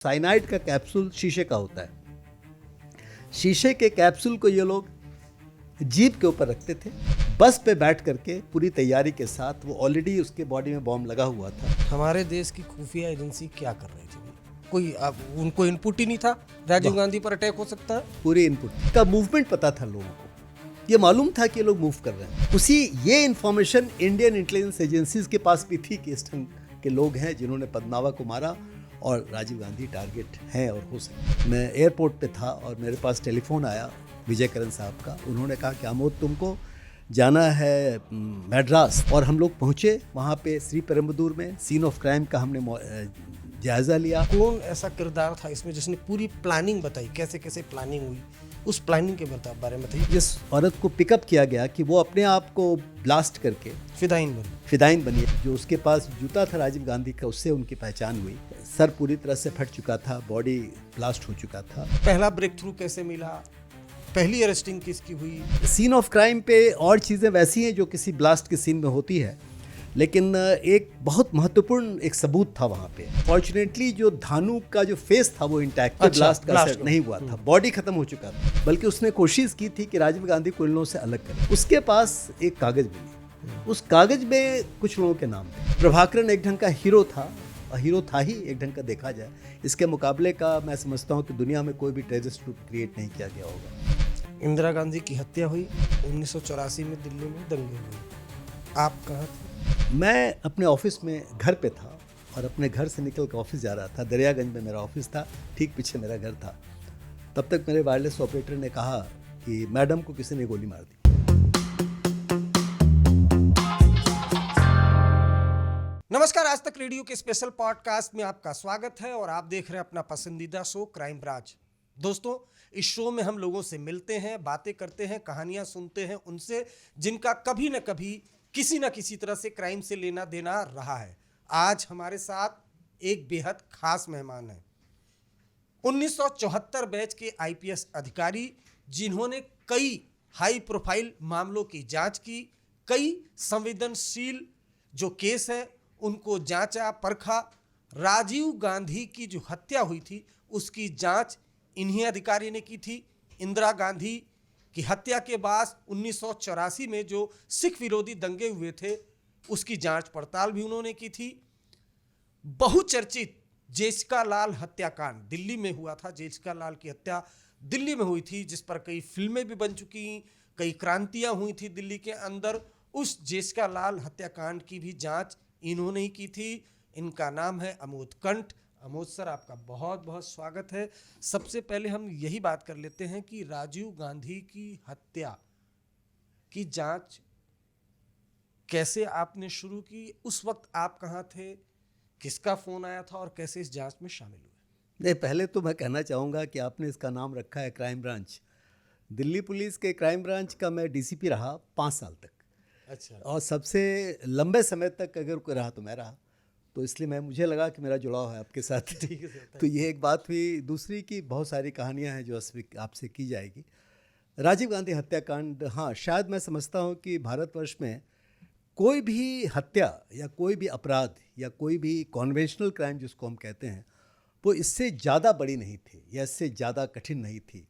Cyanide का capsule शीशे का होता है। शीशे के कैप्सूल को ये लोग जीप के ऊपर रखते थे। बस पे बैठ करके पूरी तैयारी के साथ, वो ऑलरेडी उसके बॉडी में बॉम्ब लगा हुआ था। हमारे देश की खुफिया एजेंसी क्या कर रही थी? कोई उनको इनपुट ही नहीं था राजीव गांधी पर अटैक हो सकता है। पूरी इनपुट का मूवमेंट पता था लोगों को, ये मालूम था कि ये लोग मूव कर रहे हैं। उसी ये इंफॉर्मेशन इंडियन इंटेलिजेंस एजेंसीज के पास भी थी कि इस ढंग के लोग हैं जिन्होंने पद्मावा को मारा और राजीव गांधी टारगेट हैं और हो सकते। मैं एयरपोर्ट पे था और मेरे पास टेलीफोन आया विजय करण साहब का। उन्होंने कहा कि आमोद, तुमको जाना है मद्रास। और हम लोग पहुंचे वहाँ पे श्री पेरुम्बदूर में। सीन ऑफ क्राइम का हमने जायजा लिया। कौन ऐसा किरदार था इसमें जिसने पूरी प्लानिंग बताई, कैसे कैसे प्लानिंग हुई, उस प्लानिंग के बारे में बताइए। जिस औरत को पिकअप किया गया कि वो अपने आप को ब्लास्ट करके फिदाइन बनी। जो उसके पास जूता था राजीव गांधी का, उससे उनकी पहचान हुई। सर पूरी तरह से फट चुका था, बॉडी ब्लास्ट हो चुका था। पहला ब्रेक थ्रू कैसे मिला? पहली अरेस्टिंग किसकी हुई? सीन ऑफ क्राइम पे और चीज़ें वैसी हैं जो किसी ब्लास्ट के सीन में होती है, लेकिन एक बहुत महत्वपूर्ण एक सबूत था वहाँ पे। फॉर्चुनेटली जो धानु का जो फेस था वो इंटैक्ट, ब्लास्ट का असर नहीं हुआ था, बॉडी खत्म हो चुका था। बल्कि उसने कोशिश की थी कि राजीव गांधी को इन लोगों से अलग करे। उसके पास एक कागज मिली, उस कागज में कुछ लोगों के नाम थे। प्रभाकरन एक ढंग का हीरो था, हीरो था ही एक ढंग का देखा जाए। इसके मुकाबले का मैं समझता हूँ कि दुनिया में कोई भी टेररिस्ट ग्रुप क्रिएट नहीं किया गया होगा। इंदिरा गांधी की हत्या हुई 1984 में, दिल्ली में दंगे हुए। आप कहाँ थे? मैं अपने ऑफिस में घर पे था और अपने घर से निकल कर ऑफिस जा रहा था। दरियागंज में मेरा ऑफिस था, ठीक पीछे मेरा घर था। तब तक मेरे वायरलेस ऑपरेटर ने कहा कि मैडम को किसी ने गोली मार दी। नमस्कार, आज तक रेडियो के स्पेशल पॉडकास्ट में आपका स्वागत है और आप देख रहे हैं अपना पसंदीदा शो क्राइम ब्रांच। दोस्तों, इस शो में हम लोगों से मिलते हैं, बातें करते हैं, कहानियां सुनते हैं उनसे जिनका कभी न कभी किसी न किसी तरह से क्राइम से लेना देना रहा है। आज हमारे साथ एक बेहद खास मेहमान है, 1974 बैच के आईपीएस अधिकारी जिन्होंने कई हाई प्रोफाइल मामलों की जांच की, कई संवेदनशील जो केस है उनको जांचा परखा। राजीव गांधी की जो हत्या हुई थी उसकी जांच इन्हीं अधिकारी ने की थी। इंदिरा गांधी की हत्या के बाद 1984 में जो सिख विरोधी दंगे हुए थे उसकी जांच पड़ताल भी उन्होंने की थी। बहुचर्चित जेसिका लाल हत्याकांड दिल्ली में हुआ था। जेसिका लाल की हत्या दिल्ली में हुई थी, जिस पर कई फिल्में भी बन चुकी, कई क्रांतियां हुई थी दिल्ली के अंदर। उस जेसिका लाल हत्याकांड की भी जांच इन्होंने ही की थी। इनका नाम है अमोद कंठ। अमोद सर, आपका बहुत बहुत स्वागत है। सबसे पहले हम यही बात कर लेते हैं कि राजीव गांधी की हत्या की जांच कैसे आपने शुरू की? उस वक्त आप कहाँ थे, किसका फोन आया था और कैसे इस जांच में शामिल हुए? नहीं, पहले तो मैं कहना चाहूँगा कि आपने इसका नाम रखा है क्राइम ब्रांच। दिल्ली पुलिस के क्राइम ब्रांच का मैं डीसीपी रहा 5 साल तक। अच्छा। और सबसे लंबे समय तक अगर कोई रहा तो मैं रहा, तो इसलिए मुझे लगा कि मेरा जुड़ाव है आपके साथ। ठीक है सर। तो ये एक बात हुई। दूसरी की बहुत सारी कहानियां हैं जो आपसे की जाएगी। राजीव गांधी हत्याकांड, हाँ, शायद मैं समझता हूँ कि भारतवर्ष में कोई भी हत्या या कोई भी अपराध या कोई भी कॉन्वेंशनल क्राइम जिसको हम कहते हैं, वो इससे ज़्यादा बड़ी नहीं थी या इससे ज़्यादा कठिन नहीं थी।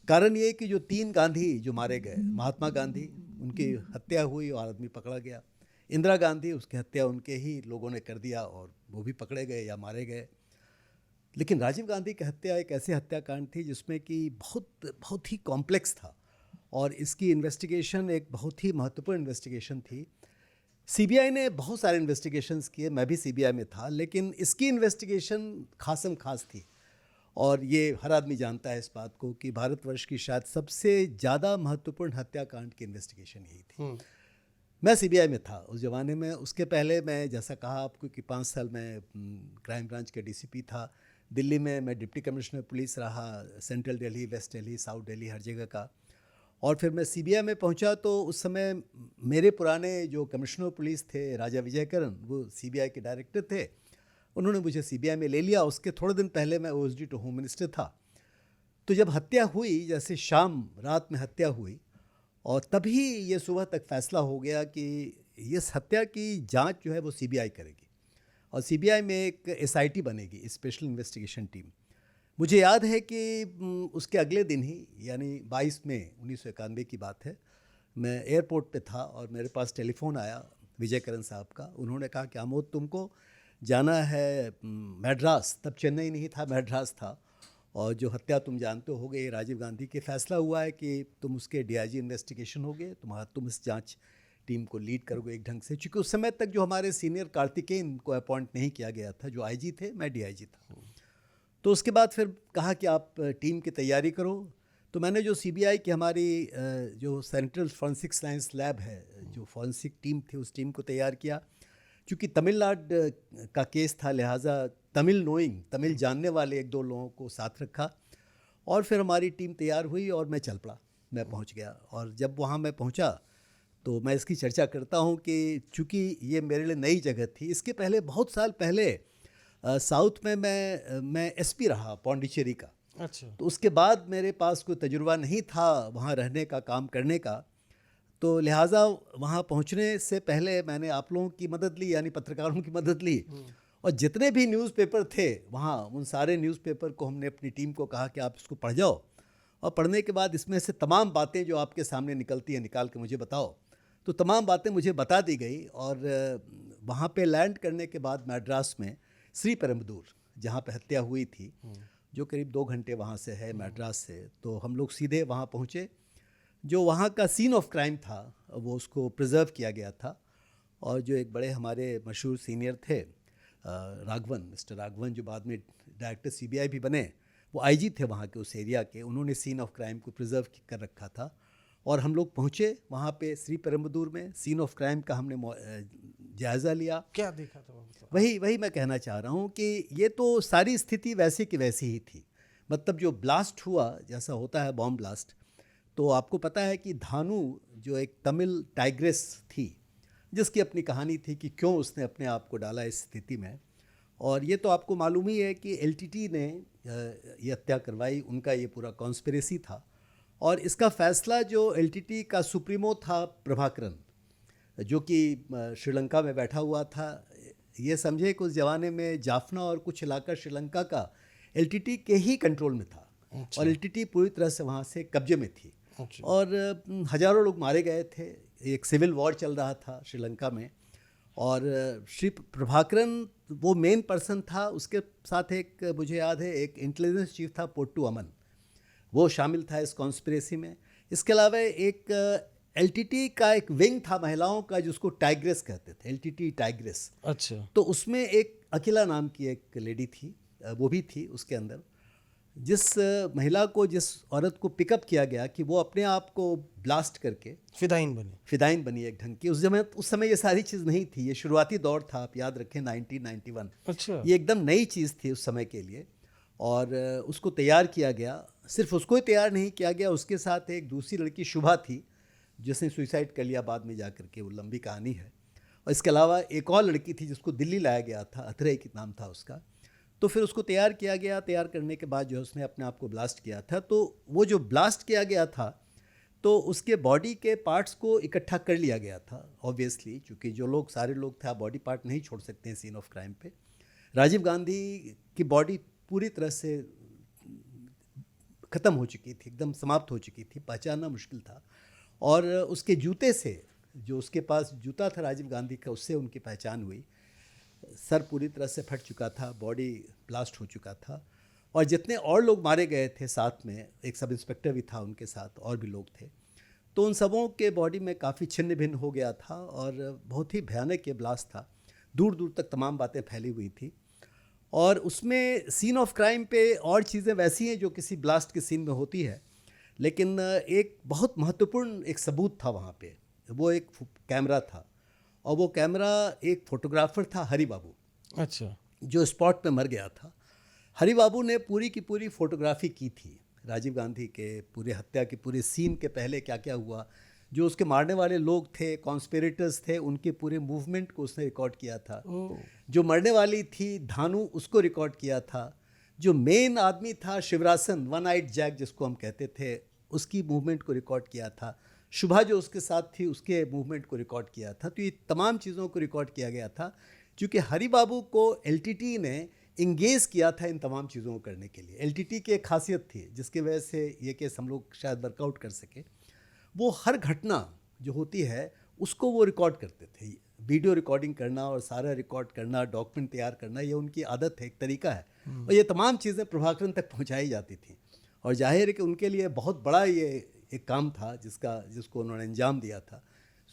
कारण ये कि जो 3 गांधी जो मारे गए, महात्मा गांधी, उनकी हत्या हुई और आदमी पकड़ा गया। इंदिरा गांधी, उसकी हत्या उनके ही लोगों ने कर दिया और वो भी पकड़े गए या मारे गए। लेकिन राजीव गांधी की हत्या एक ऐसी हत्याकांड थी जिसमें कि बहुत ही कॉम्प्लेक्स था और इसकी इन्वेस्टिगेशन एक बहुत ही महत्वपूर्ण इन्वेस्टिगेशन थी। सीबीआई ने बहुत सारे इन्वेस्टिगेशंस किए, मैं भी सीबीआई में था, लेकिन इसकी इन्वेस्टिगेशन खासम खास थी। और ये हर आदमी जानता है इस बात को कि भारतवर्ष की शायद सबसे ज़्यादा महत्वपूर्ण हत्याकांड की इन्वेस्टिगेशन यही थी। मैं सीबीआई में था उस ज़माने में। उसके पहले मैं, जैसा कहा आपको, कि 5 साल मैं क्राइम ब्रांच के डीसीपी था। दिल्ली में मैं डिप्टी कमिश्नर पुलिस रहा, central Delhi, west Delhi, south Delhi, हर जगह का। और फिर मैं सीबीआई में पहुंचा तो उस समय मेरे पुराने जो कमिश्नर पुलिस थे, राजा विजय करण, वो सीबीआई के डायरेक्टर थे। उन्होंने मुझे सीबीआई में ले लिया। उसके थोड़े दिन पहले मैं ओएसडी टू होम मिनिस्टर था। तो जब हत्या हुई, जैसे शाम रात में हत्या हुई, और तभी ये सुबह तक फैसला हो गया कि इस हत्या की जांच जो है वो सीबीआई करेगी। और सीबीआई में एक एसआईटी बनेगी, स्पेशल इन्वेस्टिगेशन टीम। मुझे याद है कि उसके अगले दिन ही, यानी 22 मई 1991 की बात है, मैं एयरपोर्ट पे था और मेरे पास टेलीफोन आया विजय करण साहब का। उन्होंने कहा कि आमोद तुमको जाना है मद्रास, तब चेन्नई नहीं था, मद्रास था, और जो हत्या तुम जानते होगे राजीव गांधी के, फैसला हुआ है कि तुम उसके डीआईजी इन्वेस्टिगेशन होगे, तुम इस जांच टीम को लीड करोगे एक ढंग से, क्योंकि उस समय तक जो हमारे सीनियर कार्तिकेयन को अपॉइंट नहीं किया गया था, जो आईजी थे, मैं डीआईजी था। तो उसके बाद फिर कहा कि आप टीम की तैयारी करो। तो मैंने जो सीबीआई की हमारी जो सेंट्रल फॉरेंसिक साइंस लैब है, जो फॉरेंसिक टीम थी, उस टीम को तैयार किया। क्योंकि तमिलनाडु का केस था, लिहाजा तमिल जानने वाले एक दो लोगों को साथ रखा, और फिर हमारी टीम तैयार हुई और मैं चल पड़ा, मैं पहुंच गया। और जब वहां मैं पहुंचा तो मैं इसकी चर्चा करता हूं कि चूँकि ये मेरे लिए नई जगह थी। इसके पहले बहुत साल पहले साउथ में मैं एसपी रहा पौंडीचेरी का। अच्छा। तो उसके बाद मेरे पास कोई तजुर्बा नहीं था वहाँ रहने का, काम करने का, तो लिहाजा वहाँ पहुँचने से पहले मैंने आप लोगों की मदद ली, यानी पत्रकारों की मदद ली। और जितने भी न्यूज़पेपर थे वहाँ, उन सारे न्यूज़पेपर को हमने अपनी टीम को कहा कि आप इसको पढ़ जाओ, और पढ़ने के बाद इसमें से तमाम बातें जो आपके सामने निकलती हैं निकाल के मुझे बताओ। तो तमाम बातें मुझे बता दी गई। और वहाँ पे लैंड करने के बाद मद्रास में श्रीपेरुम्बदूर, जहाँ पे हत्या हुई थी, जो करीब 2 घंटे वहाँ से है मद्रास से, तो हम लोग सीधे वहाँ पहुँचे। जो वहाँ का सीन ऑफ क्राइम था वो उसको प्रिजर्व किया गया था, और जो एक बड़े हमारे मशहूर सीनियर थे राघवन, मिस्टर राघवन, जो बाद में डायरेक्टर सीबीआई भी बने, वो आईजी थे वहाँ के उस एरिया के, उन्होंने सीन ऑफ क्राइम को प्रिजर्व कर रखा था। और हम लोग पहुँचे वहाँ पे श्रीपेरुम्बदूर में, सीन ऑफ क्राइम का हमने जायज़ा लिया। क्या देखा था वही मैं कहना चाह रहा हूँ कि ये तो सारी स्थिति वैसी की वैसी ही थी। मतलब जो ब्लास्ट हुआ, जैसा होता है बॉम्ब ब्लास्ट, तो आपको पता है कि धानु जो एक तमिल टाइग्रेस थी, जिसकी अपनी कहानी थी कि क्यों उसने अपने आप को डाला इस स्थिति में, और ये तो आपको मालूम ही है कि एलटीटी ने ये हत्या करवाई, उनका ये पूरा कॉन्स्पिरेसी था। और इसका फैसला जो एलटीटी का सुप्रीमो था प्रभाकरन, जो कि श्रीलंका में बैठा हुआ था, ये समझे कि उस ज़माने में जाफना और कुछ इलाका श्रीलंका का एलटीटी के ही कंट्रोल में था। अच्छा। और एलटीटी पूरी तरह से वहाँ से कब्जे में थी। अच्छा। और हज़ारों लोग मारे गए थे, एक सिविल वॉर चल रहा था श्रीलंका में, और श्री प्रभाकरन वो मेन पर्सन था। उसके साथ एक, मुझे याद है, एक इंटेलिजेंस चीफ था पोट्टू अमन, वो शामिल था इस कॉन्स्पिरेसी में। इसके अलावा एक एलटीटी का एक विंग था महिलाओं का, जिसको टाइग्रेस कहते थे, एलटीटी टाइग्रेस। अच्छा। तो उसमें एक अकेला नाम की एक लेडी थी, वो भी थी उसके अंदर, जिस महिला को, जिस औरत को पिकअप किया गया कि वो अपने आप को ब्लास्ट करके फिदाइन बनी एक ढंग की। उस समय ये सारी चीज़ नहीं थी, ये शुरुआती दौर था, आप याद रखें 1991। अच्छा। ये एकदम नई चीज़ थी उस समय के लिए, और उसको तैयार किया गया। सिर्फ उसको ही तैयार नहीं किया गया, उसके साथ एक दूसरी लड़की शुभा थी, जिसने सुसाइड कर लिया बाद में जा कर के, वो लंबी कहानी है। और इसके अलावा एक और लड़की थी जिसको दिल्ली लाया गया था, अथरे की नाम था उसका। तो फिर उसको तैयार किया गया। तैयार करने के बाद जो है उसने अपने आप को ब्लास्ट किया था। तो वो जो ब्लास्ट किया गया था, तो उसके बॉडी के पार्ट्स को इकट्ठा कर लिया गया था ऑब्वियसली, क्योंकि जो लोग, सारे लोग थे, आप बॉडी पार्ट नहीं छोड़ सकते हैं सीन ऑफ क्राइम पे। राजीव गांधी की बॉडी पूरी तरह से ख़त्म हो चुकी थी, एकदम समाप्त हो चुकी थी, पहचानना मुश्किल था। और उसके जूते से, जो उसके पास जूता था राजीव गांधी का, उससे उनकी पहचान हुई। सर पूरी तरह से फट चुका था, बॉडी ब्लास्ट हो चुका था। और जितने और लोग मारे गए थे साथ में, एक सब इंस्पेक्टर भी था उनके साथ, और भी लोग थे, तो उन सबों के बॉडी में काफ़ी छिन्न भिन्न हो गया था, और बहुत ही भयानक ये ब्लास्ट था। दूर दूर तक तमाम बातें फैली हुई थी। और उसमें सीन ऑफ क्राइम पे और चीज़ें वैसी हैं जो किसी ब्लास्ट के सीन में होती है, लेकिन एक बहुत महत्वपूर्ण एक सबूत था वहाँ पे, वो एक कैमरा था। और वो कैमरा, एक फोटोग्राफर था हरि बाबू, अच्छा, जो स्पॉट पे मर गया था। हरि बाबू ने पूरी की पूरी फोटोग्राफी की थी राजीव गांधी के पूरे हत्या के पूरे सीन के पहले क्या क्या हुआ, जो उसके मारने वाले लोग थे, कॉन्स्पिरेटर्स थे, उनके पूरे मूवमेंट को उसने रिकॉर्ड किया था। जो मरने वाली थी धानु, उसको रिकॉर्ड किया था। जो मेन आदमी था शिवरासन, वन आइड जैक जिसको हम कहते थे, उसकी मूवमेंट को रिकॉर्ड किया था। शुभा जो उसके साथ थी, उसके मूवमेंट को रिकॉर्ड किया था। तो ये तमाम चीज़ों को रिकॉर्ड किया गया था। क्योंकि हरि बाबू को एलटीटी ने इंगेज किया था इन तमाम चीज़ों को करने के लिए। एलटीटी की एक खासियत थी जिसकी वजह से ये केस हम लोग शायद वर्कआउट कर सके। वो हर घटना जो होती है उसको वो रिकॉर्ड करते थे, वीडियो रिकॉर्डिंग करना और सारा रिकॉर्ड करना, डॉक्यूमेंट तैयार करना, ये उनकी आदत है, एक तरीका है। और ये तमाम चीज़ें प्रभाकरन तक पहुंचाई जाती थी और जाहिर है कि उनके लिए बहुत बड़ा ये एक काम था जिसको उन्होंने अंजाम दिया था।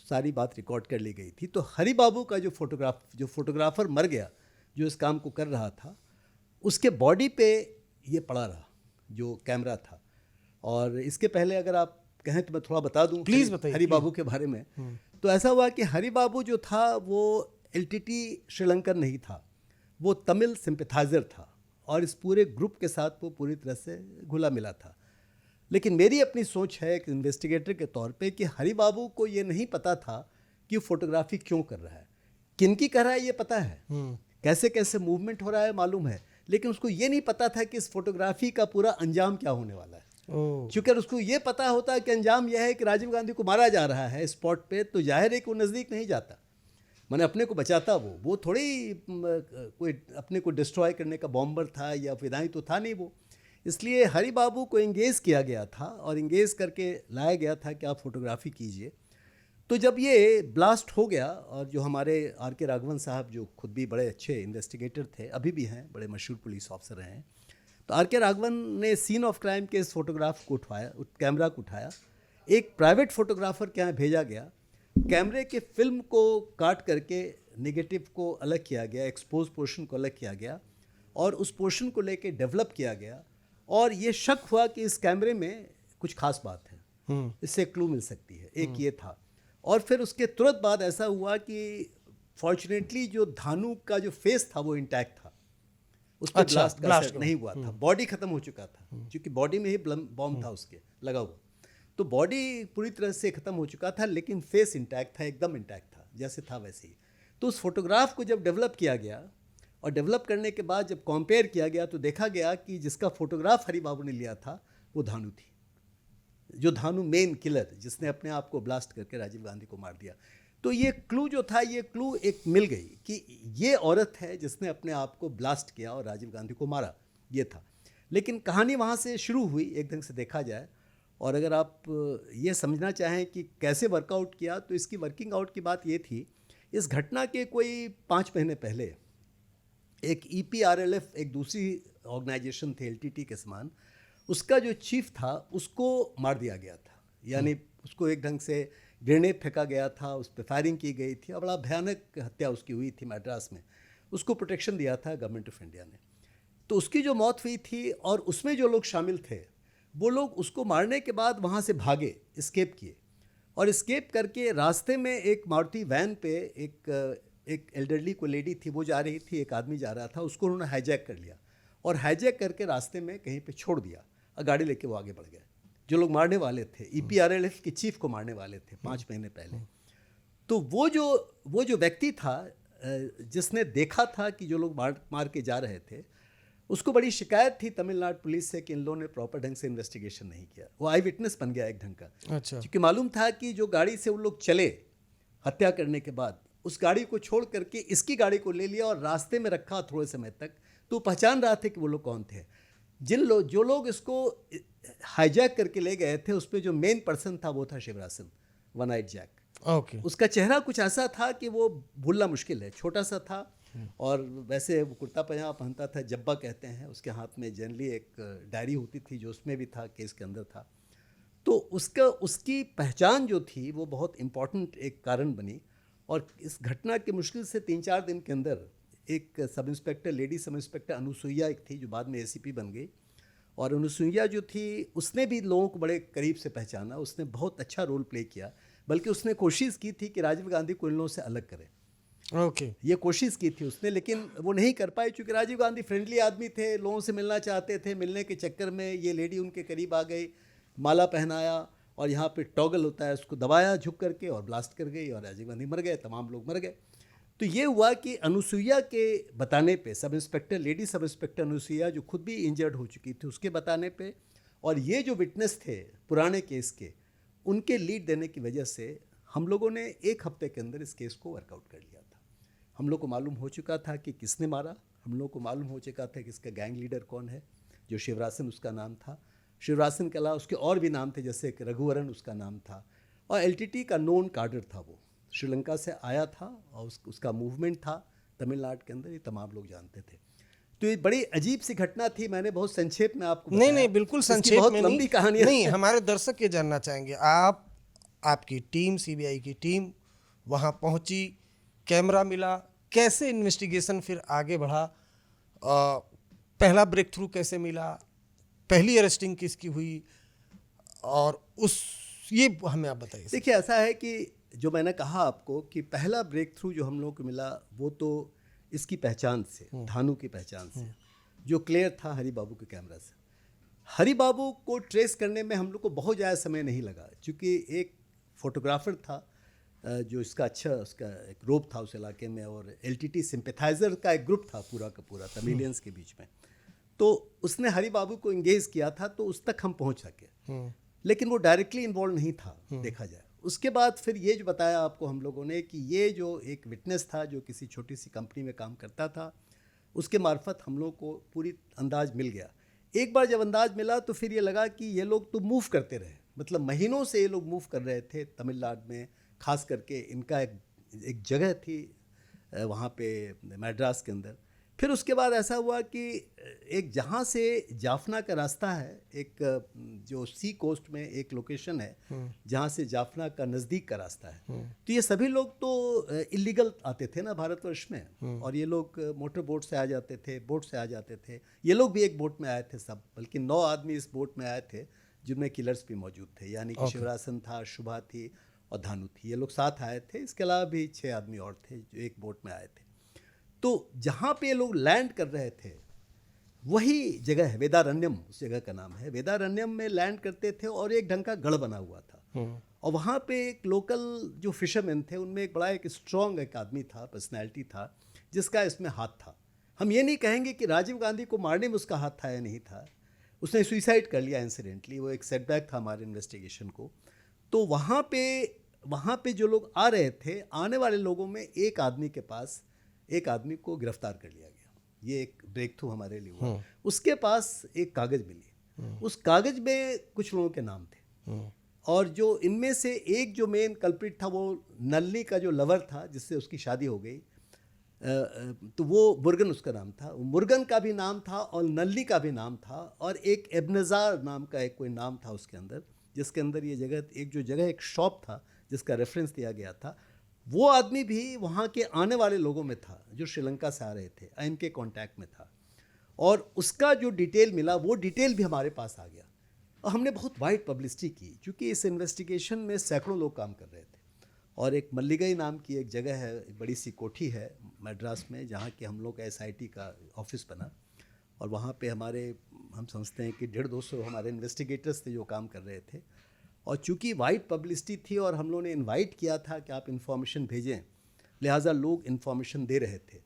सारी बात रिकॉर्ड कर ली गई थी। तो हरि बाबू का जो फोटोग्राफर मर गया जो इस काम को कर रहा था, उसके बॉडी पे ये पड़ा रहा जो कैमरा था। और इसके पहले अगर आप कहें तो मैं थोड़ा बता दूं प्लीज़ बताइए हरि बाबू के बारे में। तो ऐसा हुआ कि हरि बाबू जो था वो एलटीटी श्रीलंकन नहीं था, वो तमिल सिंपैथाइजर था और इस पूरे ग्रुप के साथ वो पूरी तरह से घुला मिला था। लेकिन मेरी अपनी सोच है एक इन्वेस्टिगेटर के तौर पे कि हरि बाबू को ये नहीं पता था कि फोटोग्राफी क्यों कर रहा है, किनकी कर रहा है ये पता है, कैसे कैसे मूवमेंट हो रहा है मालूम है, लेकिन उसको ये नहीं पता था कि इस फोटोग्राफी का पूरा अंजाम क्या होने वाला है। क्योंकि अगर उसको ये पता होता कि अंजाम यह है कि राजीव गांधी को मारा जा रहा है स्पॉट पे, तो जाहिर है कि वो नज़दीक नहीं जाता, मैंने अपने को बचाता। वो थोड़ी कोई अपने को डिस्ट्रॉय करने का बॉम्बर था या फिदाई तो था नहीं वो। इसलिए हरि बाबू को इंगेज किया गया था और इंगेज करके लाया गया था कि आप फोटोग्राफी कीजिए। तो जब ये ब्लास्ट हो गया और जो हमारे आर के राघवन साहब जो खुद भी बड़े अच्छे इन्वेस्टिगेटर थे, अभी भी हैं, बड़े मशहूर पुलिस ऑफिसर हैं, तो आर के राघवन ने सीन ऑफ क्राइम के इस फोटोग्राफ को उठाया, कैमरा को उठाया, एक प्राइवेट फोटोग्राफर के यहाँ भेजा गया, कैमरे के फिल्म को काट करके नेगेटिव को अलग किया गया, एक्सपोज पोर्शन को अलग किया गया और उस पोर्शन को लेके डेवलप किया गया। और ये शक हुआ कि इस कैमरे में कुछ खास बात है, इससे क्लू मिल सकती है, एक ये था। और फिर उसके तुरंत बाद ऐसा हुआ कि फॉर्चुनेटली जो धानु का जो फेस था वो इंटैक्ट था, उस पर ब्लास्ट नहीं हुआ था, बॉडी खत्म हो चुका था क्योंकि बॉडी में ही बॉम्ब था उसके लगा हुआ, तो बॉडी पूरी तरह से खत्म हो चुका था लेकिन फेस इंटैक्ट था, एकदम इंटैक्ट था जैसे था वैसे ही। तो उस फोटोग्राफ को जब डेवलप किया गया और डेवलप करने के बाद जब कंपेयर किया गया तो देखा गया कि जिसका फोटोग्राफ हरि बाबू ने लिया था वो धानु थी, जो धानु मेन किलर जिसने अपने आप को ब्लास्ट करके राजीव गांधी को मार दिया। तो ये क्लू जो था, ये क्लू एक मिल गई कि ये औरत है जिसने अपने आप को ब्लास्ट किया और राजीव गांधी को मारा, ये था। लेकिन कहानी वहाँ से शुरू हुई एक ढंग से देखा जाए। और अगर आप ये समझना चाहें कि कैसे वर्कआउट किया, तो इसकी वर्किंग आउट की बात ये थी, इस घटना के कोई 5 महीने पहले एक EPRLF, एक दूसरी ऑर्गेनाइजेशन थी एलटीटी के समान, उसका जो चीफ था उसको मार दिया गया था, यानी उसको एक ढंग से ग्रेनेड फेंका गया था, उस पर फायरिंग की गई थी और बड़ा भयानक हत्या उसकी हुई थी मद्रास में। उसको प्रोटेक्शन दिया था गवर्नमेंट ऑफ इंडिया ने। तो उसकी जो मौत हुई थी और उसमें जो लोग शामिल थे वो लोग उसको मारने के बाद वहाँ से भागे, एस्केप किए और एस्केप करके रास्ते में एक मारुति वैन पे एक एल्डरली को लेडी थी, वो जा रही थी, एक आदमी जा रहा था, उसको उन्होंने हाईजैक कर लिया और हाईजैक करके रास्ते में कहीं पे छोड़ दिया और गाड़ी लेके वो आगे बढ़ गए। जो लोग मारने वाले थे, EPRLF के चीफ को मारने वाले थे 5 महीने पहले। तो वो जो व्यक्ति था जिसने देखा था कि जो लोग मार के जा रहे थे, उसको बड़ी शिकायत थी तमिलनाडु पुलिस से कि इन लोगों ने प्रॉपर ढंग से इन्वेस्टिगेशन नहीं किया। वो आई विटनेस बन गया एक ढंग का। अच्छा। क्योंकि मालूम था कि जो गाड़ी से वो लोग चले हत्या करने के बाद, उस गाड़ी को छोड़ करके इसकी गाड़ी को ले लिया और रास्ते में रखा थोड़े समय तक, तो पहचान रहा था कि वो लोग कौन थे। जो लोग इसको हाईजैक करके ले गए थे, उस पर जो मेन पर्सन था वो था Shivraj Singh, one eyed jack. Okay. उसका चेहरा कुछ ऐसा था कि वो भूलना मुश्किल है, छोटा सा था और वैसे वो कुर्ता पजामा पहनता था, जब्बा कहते हैं। उसके हाथ में जनरली एक डायरी होती थी जो उसमें भी था, केस के अंदर था। तो उसकी पहचान जो थी वो बहुत इम्पॉर्टेंट एक कारण बनी। और इस घटना के मुश्किल से 3-4 दिन के अंदर एक sub inspector, lady sub inspector Anusuiya एक थी जो बाद में ACP बन गई, और अनुसुईया जो थी उसने भी लोगों को बड़े करीब से पहचाना, उसने बहुत अच्छा रोल प्ले किया। बल्कि उसने कोशिश की थी कि राजीव गांधी को इन लोगों से अलग करे। ओके। ये कोशिश की थी उसने, लेकिन वो नहीं कर पाई क्योंकि राजीव गांधी फ्रेंडली आदमी थे, लोगों से मिलना चाहते थे। मिलने के चक्कर में ये लेडी उनके करीब आ गई, माला पहनाया और यहाँ पे टॉगल होता है उसको दबाया झुक करके और ब्लास्ट कर गई और राजीव गांधी मर गए, तमाम लोग मर गए। तो ये हुआ कि अनुसुईया के बताने पे, sub inspector, lady sub inspector Anusuiya जो खुद भी इंजर्ड हो चुकी थी, उसके बताने पे, और ये जो विटनेस थे पुराने केस के, उनके लीड देने की वजह से हम लोगों ने 1 हफ्ते के अंदर इस केस को वर्कआउट कर लिया था। हम लोग को मालूम हो चुका था कि किसने मारा, हम लोग को मालूम हो चुका था कि इसका गैंग लीडर कौन है, जो शिवरासन उसका नाम था। शिवरासन के अलावा उसके और भी नाम थे, जैसे कि रघुवरन उसका नाम था। और एलटीटी का नोन कार्डर था, वो श्रीलंका से आया था और उसका मूवमेंट था तमिलनाडु के अंदर, ये तमाम लोग जानते थे। तो ये बड़ी अजीब सी घटना थी, मैंने बहुत संक्षेप में आपको नहीं नहीं, बिल्कुल इसकी संक्षेप बहुत में लंबी नहीं। कहानी नहीं, हमारे दर्शक ये जानना चाहेंगे, आपकी टीम, सीबीआई की टीम वहाँ पहुँची, कैमरा मिला, कैसे इन्वेस्टिगेशन फिर आगे बढ़ा, पहला ब्रेक थ्रू कैसे मिला, पहली अरेस्टिंग किसकी हुई, और ये हमें आप बताइए। देखिए, ऐसा है कि जो मैंने कहा आपको कि पहला ब्रेक थ्रू जो हम लोग को मिला वो तो इसकी पहचान से, धानु की पहचान से, जो क्लियर था हरि बाबू के कैमरा से। हरि बाबू को ट्रेस करने में हम लोग को बहुत ज़्यादा समय नहीं लगा, क्योंकि एक फोटोग्राफर था जो इसका उसका एक ग्रुप था उस इलाके में, और एलटीटी सिंपैथाइजर का एक ग्रुप था पूरा का पूरा तमिलियंस के बीच में। तो उसने हरि बाबू को इंगेज किया था, तो उस तक हम पहुंच सके, लेकिन वो डायरेक्टली इन्वॉल्व नहीं था देखा जाए। उसके बाद फिर ये जो बताया आपको हम लोगों ने कि ये जो एक विटनेस था जो किसी छोटी सी कंपनी में काम करता था, उसके मार्फत हम लोग को पूरी अंदाज मिल गया। एक बार जब अंदाज मिला तो फिर ये लगा कि ये लोग तो मूव करते रहे, मतलब महीनों से ये लोग मूव कर रहे थे तमिलनाडु में। खास करके इनका एक जगह थी वहाँ पे मद्रास के अंदर। फिर उसके बाद ऐसा हुआ कि एक जहाँ से जाफना का रास्ता है, एक जो सी कोस्ट में एक लोकेशन है जहाँ से जाफना का नज़दीक का रास्ता है, तो ये सभी लोग तो इलीगल आते थे ना भारतवर्ष में, और ये लोग मोटर बोट से आ जाते थे, बोट से आ जाते थे। ये लोग भी एक बोट में आए थे सब, बल्कि 9 आदमी इस बोट में आए थे जिनमें किलर्स भी मौजूद थे, यानी कि शिवरासन था, शुभा थी और धानु थी। ये लोग साथ आए थे। इसके अलावा भी 6 आदमी और थे जो एक बोट में आए थे। तो जहाँ पे लोग लैंड कर रहे थे वही जगह है, वेदारण्यम उस जगह का नाम है। वेदारण्यम में लैंड करते थे और एक ढंग का गढ़ बना हुआ था, और वहाँ पे एक लोकल जो फिशरमैन थे उनमें एक बड़ा एक स्ट्रॉन्ग एक आदमी था, पर्सनैलिटी था, जिसका इसमें हाथ था। हम ये नहीं कहेंगे कि राजीव गांधी को मारने में उसका हाथ था या नहीं था, उसने सुइसाइड कर लिया इंसिडेंटली, वो एक सेटबैक था हमारे इन्वेस्टिगेशन को। तो वहाँ पे जो लोग आ रहे थे, आने वाले लोगों में एक आदमी के पास एक आदमी को गिरफ्तार कर लिया गया। ये एक ब्रेक थ्रू हमारे लिए हुआ। उसके पास एक कागज़ मिली, उस कागज़ में कुछ लोगों के नाम थे, और जो इनमें से एक जो मेन कल्प्रिट था वो नल्ली का जो लवर था जिससे उसकी शादी हो गई, तो वो मुर्गन उसका नाम था। मुर्गन का भी नाम था और नल्ली का भी नाम था, और एक एबनज़ार नाम का एक कोई नाम था उसके अंदर, जिसके अंदर ये जगह एक शॉप था जिसका रेफरेंस दिया गया था। वो आदमी भी वहाँ के आने वाले लोगों में था जो श्रीलंका से आ रहे थे, इनके कांटेक्ट में था, और उसका जो डिटेल मिला वो डिटेल भी हमारे पास आ गया। और हमने बहुत वाइड पब्लिसिटी की, क्योंकि इस इन्वेस्टिगेशन में सैकड़ों लोग काम कर रहे थे। और एक मल्लिगई नाम की एक जगह है, एक बड़ी सी कोठी है मद्रास में, जहाँ के हम लोग का SIT का ऑफिस बना, और वहाँ पे हम समझते हैं कि 150-200 हमारे इन्वेस्टिगेटर्स थे जो काम कर रहे थे। और चूंकि वाइड पब्लिसिटी थी और हम लोगों ने इनवाइट किया था कि आप इन्फॉर्मेशन भेजें, लिहाजा लोग इन्फॉर्मेशन दे रहे थे।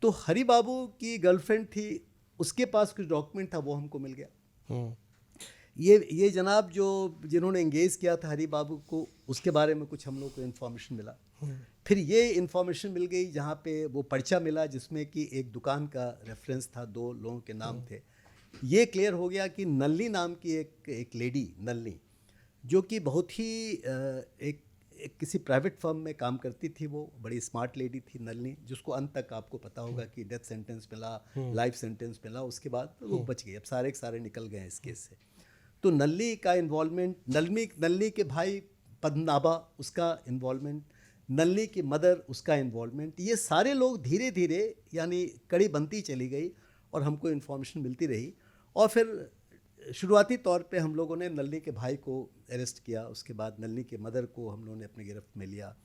तो हरि बाबू की गर्लफ्रेंड थी, उसके पास कुछ डॉक्यूमेंट था, वो हमको मिल गया। ये जनाब जिन्होंने एंगेज किया था हरि बाबू को, उसके बारे में कुछ हम लोग को इन्फॉर्मेशन मिला। फिर ये इन्फॉर्मेशन मिल गई जहाँ पे वो पर्चा मिला जिसमें कि एक दुकान का रेफरेंस था, 2 लोगों के नाम थे। ये क्लियर हो गया कि नल्ली नाम की एक लेडी, नल्ली, जो कि बहुत ही एक किसी प्राइवेट फर्म में काम करती थी, वो बड़ी स्मार्ट लेडी थी नल्ली, जिसको अंत तक आपको पता होगा कि डेथ सेंटेंस मिला, लाइफ सेंटेंस मिला, उसके बाद वो बच गई। अब सारे के सारे निकल गए इस केस से। तो नल्ली का इन्वॉल्वमेंट, नल्ली के भाई पद्मनाभा उसका इन्वॉल्वमेंट, नल्ली की मदर उसका इन्वॉल्वमेंट, ये सारे लोग धीरे धीरे यानी कड़ी बनती चली गई और हमको इन्फॉर्मेशन मिलती रही। और फिर शुरुआती तौर पे हम लोगों ने नल्ली के भाई को अरेस्ट किया, उसके बाद नल्ली के मदर को हम लोगों ने अपनी गिरफ्त में लिया।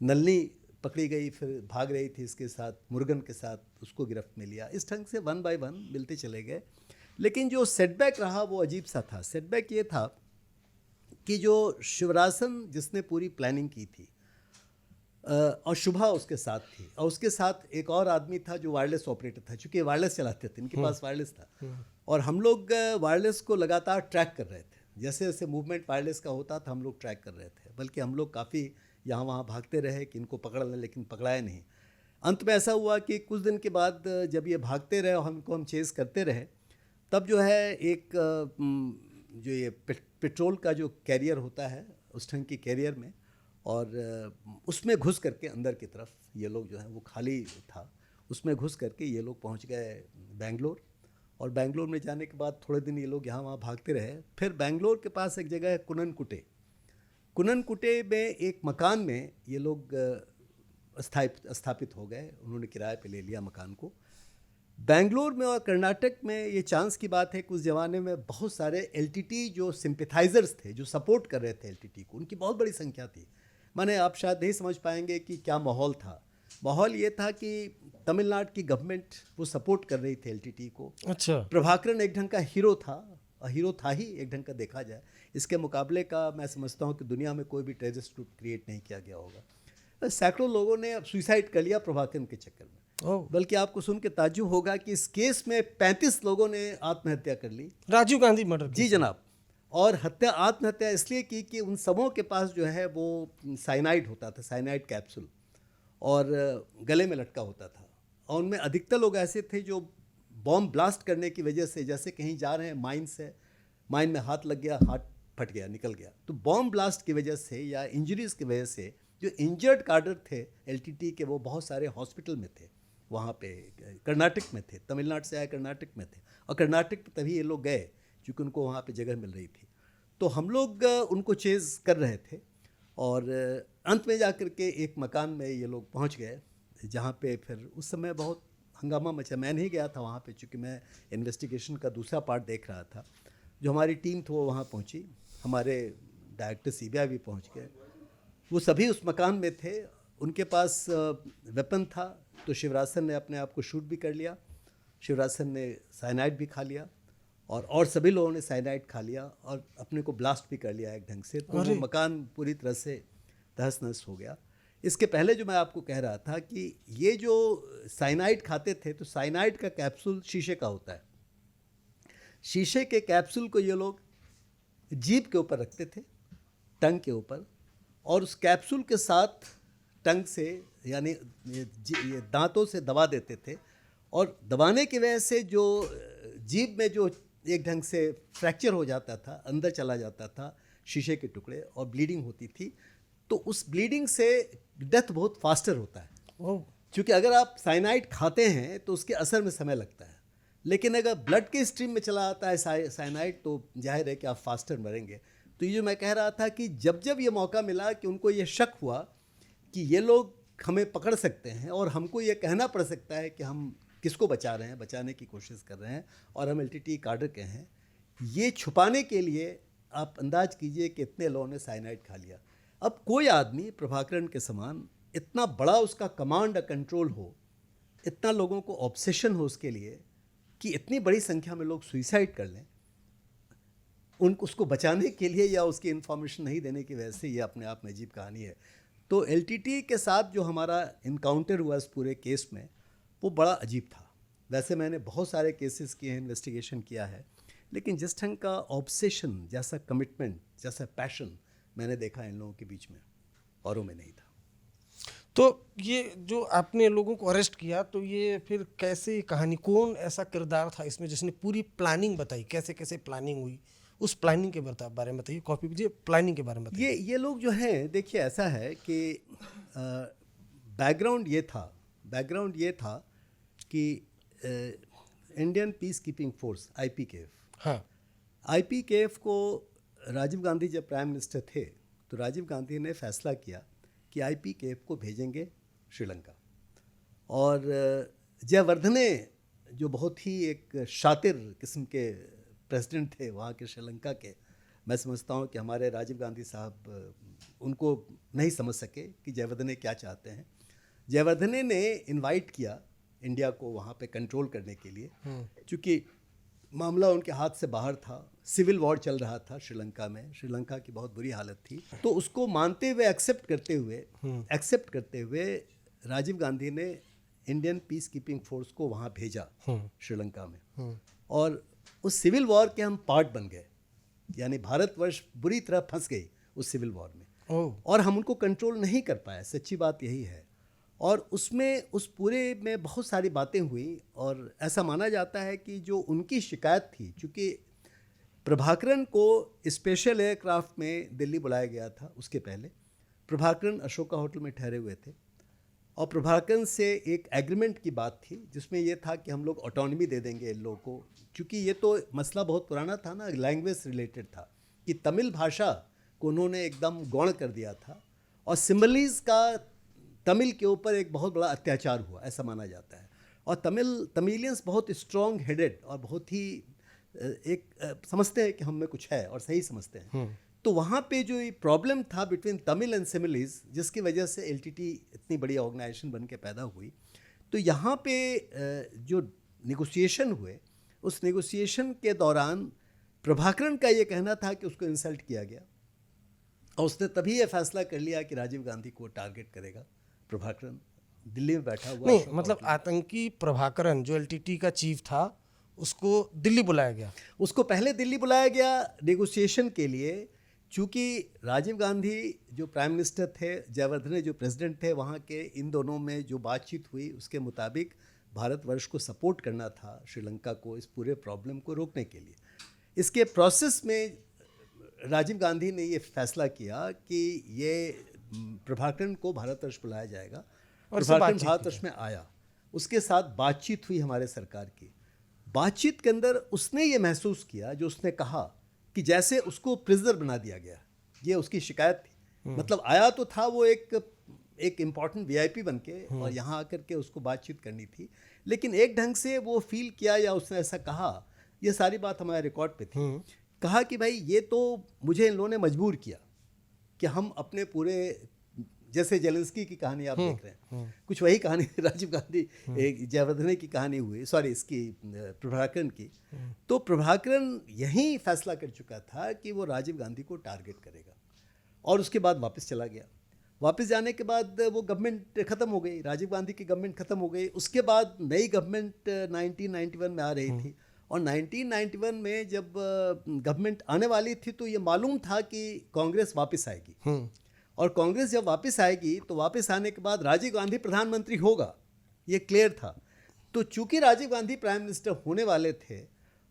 नल्ली पकड़ी गई, फिर भाग रही थी इसके साथ, मुर्गन के साथ, उसको गिरफ्त में लिया। इस ढंग से 1 बाय 1 मिलते चले गए। लेकिन जो सेटबैक रहा वो अजीब सा था। सेटबैक ये था कि जो शिवरासन जिसने पूरी प्लानिंग की थी, और शुभा उसके साथ थी, और उसके साथ एक और आदमी था जो वायरलेस ऑपरेटर था, चूँकि वायरलेस चलाते थे, इनके पास वायरलेस था, और हम लोग वायरलेस को लगातार ट्रैक कर रहे थे। जैसे जैसे मूवमेंट वायरलेस का होता था हम लोग ट्रैक कर रहे थे, बल्कि हम लोग काफ़ी यहाँ वहाँ भागते रहे कि इनको पकड़ लें, लेकिन पकड़ाए नहीं। अंत में ऐसा हुआ कि कुछ दिन के बाद जब ये भागते रहे और हम चेज़ करते रहे, तब जो है एक जो ये पेट्रोल का जो कैरियर होता है उस ढंग की कैरियर में, और उसमें घुस करके अंदर की तरफ ये लोग जो है वो खाली था, उसमें घुस करके ये लोग पहुंच गए बेंगलोर। और बेंगलोर में जाने के बाद थोड़े दिन ये लोग यहाँ वहाँ भागते रहे। फिर बेंगलोर के पास एक जगह है कुननकुटे। कुननकुटे में एक मकान में ये लोग स्थापित हो गए। उन्होंने किराए पे ले लिया मकान को। बेंगलोर में और कर्नाटक में ये चांस की बात है कि उस ज़माने में बहुत सारे एलटीटी जो सिंपैथाइजर्स थे, जो सपोर्ट कर रहे थे एलटीटी को, उनकी बहुत बड़ी संख्या थी। माने आप शायद नहीं समझ पाएंगे कि क्या माहौल था। माहौल ये था कि तमिलनाडु की गवर्नमेंट वो सपोर्ट कर रही थी एलटीटी को। अच्छा। प्रभाकरन एक ढंग का हीरो था, और हीरो था ही एक ढंग का देखा जाए। इसके मुकाबले का मैं समझता हूँ कि दुनिया में कोई भी टेररिस्ट ग्रुप क्रिएट नहीं किया गया होगा। सैकड़ों लोगों ने अब सुसाइड कर लिया प्रभाकरन के चक्कर में। बल्कि आपको सुन के ताज्जुब होगा कि इस केस में 35 लोगों ने आत्महत्या कर ली। राजीव गांधी मर्डर। जी जनाब। और आत्महत्या इसलिए की कि उन सबों के पास जो है वो साइनाइड होता था, साइनाइड कैप्सूल, और गले में लटका होता था। और उनमें अधिकतर लोग ऐसे थे जो बॉम्ब ब्लास्ट करने की वजह से, जैसे कहीं जा रहे हैं माइन से, माइन में हाथ लग गया, हाथ फट गया, निकल गया, तो बॉम्ब ब्लास्ट की वजह से या इंजरीज की वजह से जो इंजर्ड कार्डर थे एलटीटी के, वो बहुत सारे हॉस्पिटल में थे। वहाँ पे कर्नाटक में थे, तमिलनाडु से आए कर्नाटक में थे, और कर्नाटक में तभी ये लोग गए क्योंकि उनको वहाँ पे जगह मिल रही थी। तो हम लोग उनको चेज़ कर रहे थे, और अंत में जाकर के एक मकान में ये लोग पहुँच गए, जहाँ पे फिर उस समय बहुत हंगामा मचा। मैं नहीं गया था वहाँ पे क्योंकि मैं इन्वेस्टिगेशन का दूसरा पार्ट देख रहा था। जो हमारी टीम थी वो वहाँ पहुँची, हमारे डायरेक्टर सीबीआई भी पहुँच गए। वो सभी उस मकान में थे, उनके पास वेपन था। तो शिवराज ने अपने आप को शूट भी कर लिया, शिवराज ने साइनाइड भी खा लिया, और सभी लोगों ने साइनाइड खा लिया और अपने को ब्लास्ट भी कर लिया एक ढंग से। तो वो मकान पूरी तरह से तहस नहस हो गया। इसके पहले जो मैं आपको कह रहा था कि ये जो साइनाइड खाते थे, तो साइनाइड का कैप्सूल शीशे का होता है। शीशे के कैप्सूल को ये लोग जीभ के ऊपर रखते थे, टंग के ऊपर, और उस कैप्सूल के साथ टंग से यानी ये दांतों से दबा देते थे, और दबाने की वजह से जो जीभ में जो एक ढंग से फ्रैक्चर हो जाता था, अंदर चला जाता था शीशे के टुकड़े, और ब्लीडिंग होती थी। तो उस ब्लीडिंग से डेथ बहुत फास्टर होता है, क्योंकि अगर आप साइनाइड खाते हैं तो उसके असर में समय लगता है, लेकिन अगर ब्लड के स्ट्रीम में चला आता है साइनाइड, तो जाहिर है कि आप फास्टर मरेंगे। तो ये जो मैं कह रहा था कि जब जब ये मौका मिला कि उनको ये शक हुआ कि ये लोग हमें पकड़ सकते हैं और हमको ये कहना पड़ सकता है कि हम किसको बचा रहे हैं, बचाने की कोशिश कर रहे हैं, और हम एलटीटी कार्डर के हैं, ये छुपाने के लिए आप अंदाज कीजिए कि इतने लोगों ने साइनाइड खा लिया। अब कोई आदमी प्रभाकरन के समान इतना बड़ा उसका कमांड कंट्रोल हो, इतना लोगों को ऑब्सेशन हो उसके लिए कि इतनी बड़ी संख्या में लोग सुइसाइड कर लें, उसको बचाने के लिए या उसकी इन्फॉर्मेशन नहीं देने की वजह से, ये अपने आप में अजीब कहानी है। तो एलटीटी के साथ जो हमारा इनकाउंटर हुआ इस पूरे केस में, वो बड़ा अजीब था। वैसे मैंने बहुत सारे केसेस किए हैं, इन्वेस्टिगेशन किया है, लेकिन जिस ढंग का ऑब्सेशन, जैसा कमिटमेंट, जैसा पैशन मैंने देखा इन लोगों के बीच में, औरों में नहीं था। तो ये जो आपने लोगों को अरेस्ट किया, तो ये फिर कैसे कहानी, कौन ऐसा किरदार था इसमें जिसने पूरी प्लानिंग बताई, कैसे कैसे प्लानिंग हुई, उस प्लानिंग के बारे में बताइए। कॉपी कीजिए, प्लानिंग के बारे में बताइए। ये लोग जो हैं, देखिए ऐसा है कि बैकग्राउंड ये था कि Indian peace keeping force IPKF, हाँ, IPKF को राजीव गांधी जब प्राइम मिनिस्टर थे, तो राजीव गांधी ने फैसला किया कि IPKF को भेजेंगे श्रीलंका। और जयवर्धने जो बहुत ही एक शातिर किस्म के प्रेसिडेंट थे वहाँ के श्रीलंका के, मैं समझता हूँ कि हमारे राजीव गांधी साहब उनको नहीं समझ सके कि जयवर्धने क्या चाहते हैं। जयवर्धने ने इनवाइट किया इंडिया को वहाँ पे कंट्रोल करने के लिए, क्योंकि मामला उनके हाथ से बाहर था, सिविल वॉर चल रहा था श्रीलंका में, श्रीलंका की बहुत बुरी हालत थी। तो उसको मानते हुए, एक्सेप्ट करते हुए राजीव गांधी ने इंडियन पीस कीपिंग फोर्स को वहाँ भेजा श्रीलंका में, और उस सिविल वॉर के हम पार्ट बन गए। यानी भारतवर्ष बुरी तरह फंस गई उस सिविल वॉर में, और हम उनको कंट्रोल नहीं कर पाए, सच्ची बात यही है। और उसमें उस पूरे में बहुत सारी बातें हुई और ऐसा माना जाता है कि जो उनकी शिकायत थी, चूँकि प्रभाकरन को स्पेशल एयरक्राफ्ट में दिल्ली बुलाया गया था, उसके पहले प्रभाकरन अशोका होटल में ठहरे हुए थे और प्रभाकरन से एक एग्रीमेंट की बात थी जिसमें ये था कि हम लोग ऑटोनॉमी दे देंगे इन लोगों को, क्योंकि ये तो मसला बहुत पुराना था ना, लैंग्वेज रिलेटेड था कि तमिल भाषा को उन्होंने एकदम गौण कर दिया था और सिम्बलीज का तमिल के ऊपर एक बहुत बड़ा अत्याचार हुआ, ऐसा माना जाता है। और तमिलियंस बहुत स्ट्रॉन्ग हेडेड और बहुत ही समझते हैं कि हम में कुछ है और सही समझते हैं। तो वहाँ पे जो ये प्रॉब्लम था बिटवीन तमिल एंड सिमिलीज, जिसकी वजह से एलटीटी इतनी बड़ी ऑर्गेनाइजेशन बन के पैदा हुई, तो यहाँ पे जो नेगोशिएशन हुए, उस नेगोशिएशन के दौरान प्रभाकरन का ये कहना था कि उसको इंसल्ट किया गया और उसने तभी ये फैसला कर लिया कि राजीव गांधी को टारगेट करेगा। प्रभाकरन दिल्ली में बैठा हुआ, नहीं मतलब आतंकी प्रभाकरन जो एलटीटी का चीफ था उसको दिल्ली बुलाया गया। उसको पहले दिल्ली बुलाया गया नेगोशिएशन के लिए, चूँकि राजीव गांधी जो प्राइम मिनिस्टर थे, जयवर्धने जो प्रेसिडेंट थे वहाँ के, इन दोनों में जो बातचीत हुई उसके मुताबिक भारतवर्ष को सपोर्ट करना था श्रीलंका को इस पूरे प्रॉब्लम को रोकने के लिए। इसके प्रोसेस में राजीव गांधी ने ये फैसला किया कि ये प्रभाकरन को भारतवर्ष बुलाया जाएगा और प्रभाकरन भारतवर्ष में आया। उसके साथ बातचीत हुई हमारे सरकार की। बातचीत के अंदर उसने ये महसूस किया, जो उसने कहा कि जैसे उसको प्रिजनर बना दिया गया, ये उसकी शिकायत थी। मतलब आया तो था वो एक इम्पॉर्टेंट वीआईपी बन के और यहाँ आकर के उसको बातचीत करनी थी, लेकिन एक ढंग से वो फील किया या उसने ऐसा कहा, ये सारी बात हमारे रिकॉर्ड पे थी, कहा कि भाई ये तो मुझे इन लोगों ने मजबूर किया कि हम अपने पूरे, जैसे जेलेंस्की की कहानी आप देख रहे हैं, कुछ वही कहानी राजीव गांधी जयवर्धने की कहानी हुई, सॉरी इसकी प्रभाकरन की। तो प्रभाकरन यही फैसला कर चुका था कि वो राजीव गांधी को टारगेट करेगा और उसके बाद वापस चला गया। वापस जाने के बाद वो गवर्नमेंट ख़त्म हो गई, राजीव गांधी की गवर्नमेंट ख़त्म हो गई। उसके बाद नई गवर्नमेंट 1991 में आ रही थी और 1991 में जब गवर्नमेंट आने वाली थी तो ये मालूम था कि कांग्रेस वापस आएगी और कांग्रेस जब वापस आएगी तो वापस आने के बाद राजीव गांधी प्रधानमंत्री होगा, ये क्लियर था। तो चूंकि राजीव गांधी प्राइम मिनिस्टर होने वाले थे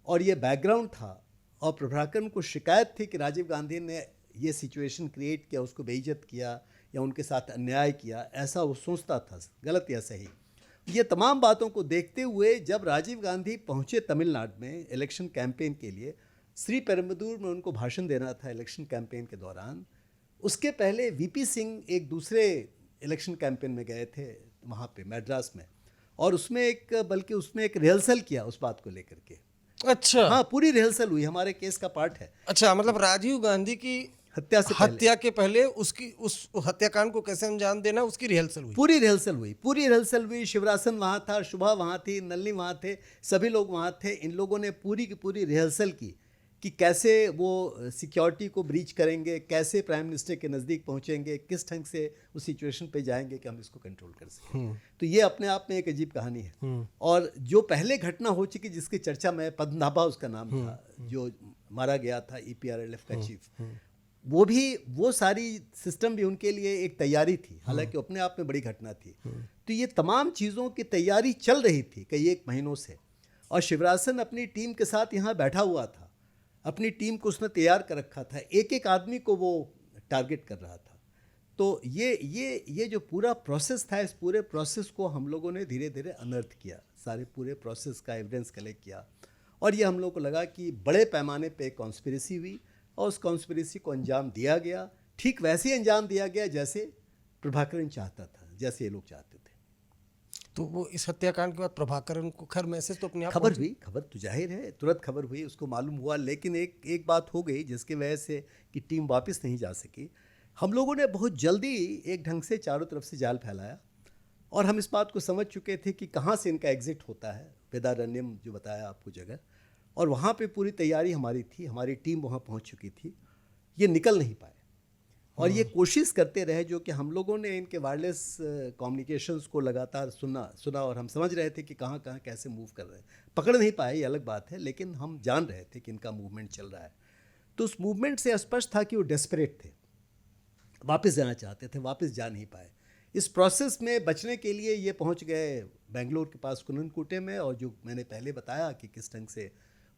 और ये बैकग्राउंड था और प्रभाकरन को शिकायत थी कि राजीव गांधी ने ये सिचुएशन क्रिएट किया, उसको बेइज्जत किया या उनके साथ अन्याय किया, ऐसा वो सोचता था, गलत या सही। ये तमाम बातों को देखते हुए जब राजीव गांधी पहुँचे तमिलनाडु में इलेक्शन कैंपेन के लिए, श्री पेरुम्बदूर में उनको भाषण देना था इलेक्शन कैंपेन के दौरान। उसके पहले वीपी सिंह एक दूसरे इलेक्शन कैंपेन में गए थे वहाँ पे मद्रास में, और उसमें एक रिहर्सल किया उस बात को लेकर के। अच्छा, हाँ, पूरी रिहर्सल हुई, हमारे केस का पार्ट है। अच्छा, मतलब राजीव गांधी की हत्या के पहले उसकी उस हत्याकांड को कैसे अंजाम देना, उसकी रिहर्सल हुई, पूरी रिहर्सल हुई। शिवरासन वहाँ था, शुभा वहाँ थी, नलिनी वहाँ थे, सभी लोग वहाँ थे। इन लोगों ने पूरी की पूरी रिहर्सल की कि कैसे वो सिक्योरिटी को ब्रीच करेंगे, कैसे प्राइम मिनिस्टर के नज़दीक पहुँचेंगे, किस ढंग से उस सिचुएशन पे जाएंगे कि हम इसको कंट्रोल कर सकें। तो ये अपने आप में एक अजीब कहानी है। और जो पहले घटना हो चुकी जिसकी चर्चा में, पद्मनाभा उसका नाम था, जो मारा गया था EPRLF का चीफ, वो सारी सिस्टम भी उनके लिए एक तैयारी थी, हालांकि अपने आप में बड़ी घटना थी। तो ये तमाम चीज़ों की तैयारी चल रही थी कई एक महीनों से, और शिवरासन अपनी टीम के साथ यहाँ बैठा हुआ था, अपनी टीम को उसने तैयार कर रखा था, एक एक आदमी को वो टारगेट कर रहा था। तो ये जो पूरा प्रोसेस था, इस पूरे प्रोसेस को हम लोगों ने धीरे धीरे अनर्थ किया, सारे पूरे प्रोसेस का एविडेंस कलेक्ट किया, और ये हम लोग को लगा कि बड़े पैमाने पे कॉन्स्पिरेसी हुई और उस कॉन्स्पिरेसी को अंजाम दिया गया। ठीक वैसे ही अंजाम दिया गया जैसे प्रभाकरन चाहता था, जैसे ये लोग चाहते थे। तो वो इस हत्याकांड के बाद प्रभाकरन को खैर मैसेज तो अपने आप खबर तो जाहिर है तुरंत खबर हुई, उसको मालूम हुआ, लेकिन एक बात हो गई जिसकी वजह से कि टीम वापस नहीं जा सकी। हम लोगों ने बहुत जल्दी एक ढंग से चारों तरफ से जाल फैलाया और हम इस बात को समझ चुके थे कि कहाँ से इनका एग्जिट होता है, वेदारण्यम जो बताया आपको जगह, और वहाँ पे पूरी तैयारी हमारी थी, हमारी टीम वहाँ पहुँच चुकी थी। ये निकल नहीं पाए और ये कोशिश करते रहे, जो कि हम लोगों ने इनके वायरलेस कम्युनिकेशंस को लगातार सुना और हम समझ रहे थे कि कहाँ कहाँ कैसे मूव कर रहे हैं। पकड़ नहीं पाए, ये अलग बात है, लेकिन हम जान रहे थे कि इनका मूवमेंट चल रहा है। तो उस मूवमेंट से स्पष्ट था कि वो डेस्परेट थे, वापस जाना चाहते थे, वापस जा नहीं पाए। इस प्रोसेस में बचने के लिए ये पहुंच गए बेंगलोर के पास कुननकुटे में, और जो मैंने पहले बताया कि किस ढंग से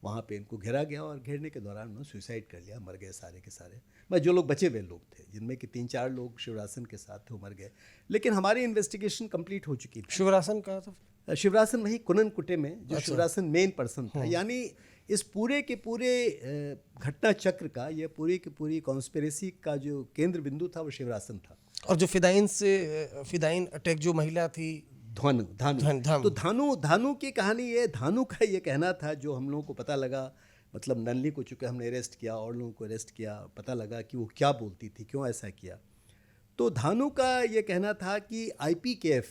वहाँ पे इनको घेरा गया, और घेरने के दौरान उन्होंने सुसाइड कर लिया, मर गए सारे के सारे। बस जो लोग बचे हुए लोग थे, जिनमें कि 3-4 लोग शिवरासन के साथ थे, वो मर गए। लेकिन हमारी इन्वेस्टिगेशन कंप्लीट हो चुकी थी। शिवरासन कहा था? शिवरासन वही कुननकुटे में, जो अच्छा। शिवरासन मेन पर्सन था। यानी इस पूरे के पूरे घटना चक्र का, ये पूरी की पूरी कॉन्स्पिरेसी का जो केंद्र बिंदु था वो शिवरासन था। और जो फिदाइन अटैक जो महिला थी, धानु धानु। तो धानु की कहानी ये, धानु का ये कहना था, जो हम लोगों को पता लगा, मतलब नलिनी को चूँकि हमने अरेस्ट किया और लोगों को अरेस्ट किया, पता लगा कि वो क्या बोलती थी, क्यों ऐसा किया। तो धानु का ये कहना था कि IPKF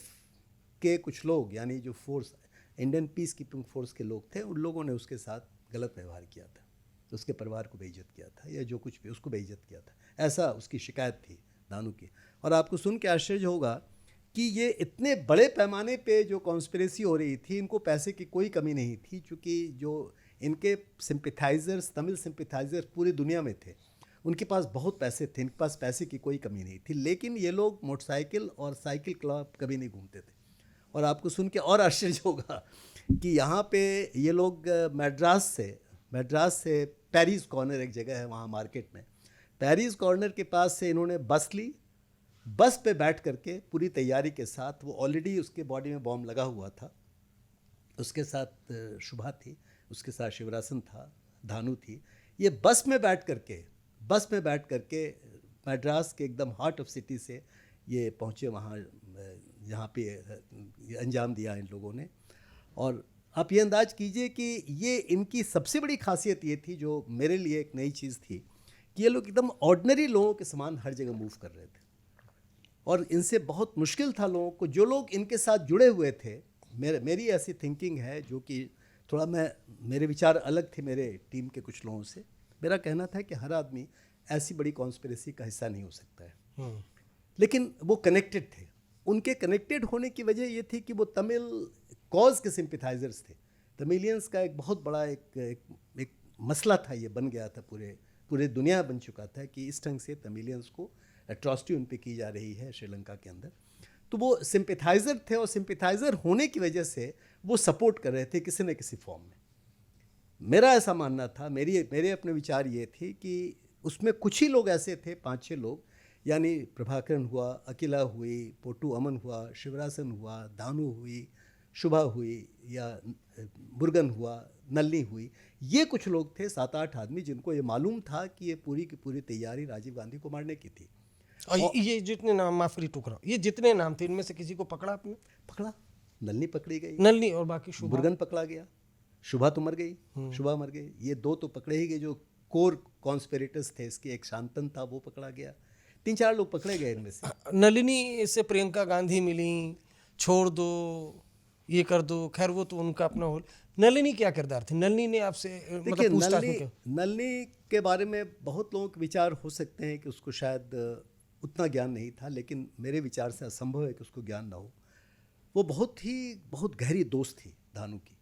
के कुछ लोग, यानी जो force, Indian peace keeping force के लोग थे, उन लोगों ने उसके साथ गलत व्यवहार किया था, उसके परिवार को बेइज्जत किया था, या जो कुछ भी उसको बेइज्जत किया था, ऐसा उसकी शिकायत थी धानु की। और आपको सुन के आश्चर्य होगा कि ये इतने बड़े पैमाने पे जो कॉन्स्पिरेसी हो रही थी, इनको पैसे की कोई कमी नहीं थी, क्योंकि जो इनके सिंपैथाइजर्स, तमिल सिंपैथाइजर्स पूरी दुनिया में थे, उनके पास बहुत पैसे थे, इनके पास पैसे की कोई कमी नहीं थी। लेकिन ये लोग मोटरसाइकिल और साइकिल क्लब कभी नहीं घूमते थे। और आपको सुन के और आश्चर्य होगा कि यहाँ पे ये लोग मद्रास से पेरिस कॉर्नर एक जगह है वहाँ मार्केट में, पेरिस कॉर्नर के पास से इन्होंने बस ली, बस पे बैठ करके पूरी तैयारी के साथ, वो ऑलरेडी उसके बॉडी में बॉम्ब लगा हुआ था, उसके साथ शुभा थी, उसके साथ शिवरासन था, धानु थी, ये बस में बैठ करके मद्रास के एकदम हार्ट ऑफ सिटी से ये पहुँचे वहाँ, जहाँ पे ये अंजाम दिया इन लोगों ने। और आप ये अंदाज कीजिए कि ये इनकी सबसे बड़ी खासियत ये थी, जो मेरे लिए एक नई चीज़ थी, कि ये लोग एकदम ऑर्डिनरी लोगों के समान हर जगह मूव कर रहे थे, और इनसे बहुत मुश्किल था लोगों को, जो लोग इनके साथ जुड़े हुए थे। मेरी ऐसी थिंकिंग है, जो कि थोड़ा मेरे विचार अलग थे मेरे टीम के कुछ लोगों से। मेरा कहना था कि हर आदमी ऐसी बड़ी कॉन्स्पिरेसी का हिस्सा नहीं हो सकता है, लेकिन वो कनेक्टेड थे। उनके कनेक्टेड होने की वजह ये थी कि वो तमिल कॉज के सिंपैथाइजर्स थे। तमिलियंस का एक बहुत बड़ा एक मसला था, ये बन गया था, पूरे दुनिया बन चुका था कि इस ढंग से तमिलियंस को एट्रॉसिटी उन पे की जा रही है श्रीलंका के अंदर। तो वो सिंपैथाइजर थे, और सिंपैथाइजर होने की वजह से वो सपोर्ट कर रहे थे किसी न किसी फॉर्म में। मेरा ऐसा मानना था, मेरे अपने विचार ये थे कि उसमें कुछ ही लोग ऐसे थे, 5-6 लोग, यानी प्रभाकरन हुआ, अकेला हुई, पोटू अमन हुआ, शिवरासन हुआ, धानु हुई, शुभा हुई, या मुरुगन हुआ, नलिनी हुई, ये कुछ लोग थे 7-8 आदमी, जिनको ये मालूम था कि ये पूरी की पूरी तैयारी राजीव गांधी को मारने की थी। और ये जितने नाम, माफी टुकड़ा, ये जितने नाम थे, इनमें से किसी को पकड़ा आपने? पकड़ा, नलिनी पकड़ी गई, नलिनी, और बाकी शुभा, मुरुगन पकड़ा गया, शुभा तो मर गई, शुभा मर गई, ये 2 तो पकड़े ही गए जो कोर कॉन्स्पिरेटर्स थे इसके। एक शांतन था, वो पकड़ा गया, 3-4 लोग पकड़े गए इनमें से। नलिनी से प्रियंका गांधी मिली, छोड़ दो, ये कर दो, खैर वो तो उनका अपना हो। नलिनी क्या किरदार थी? नलिनी ने आपसे मतलब पूछताछ में क्या? नलिनी के बारे में बहुत लोगों के विचार हो सकते हैं कि उसको शायद उतना ज्ञान नहीं था, लेकिन मेरे विचार से असंभव है कि उसको ज्ञान ना हो। वो बहुत गहरी दोस्त थी धानु की।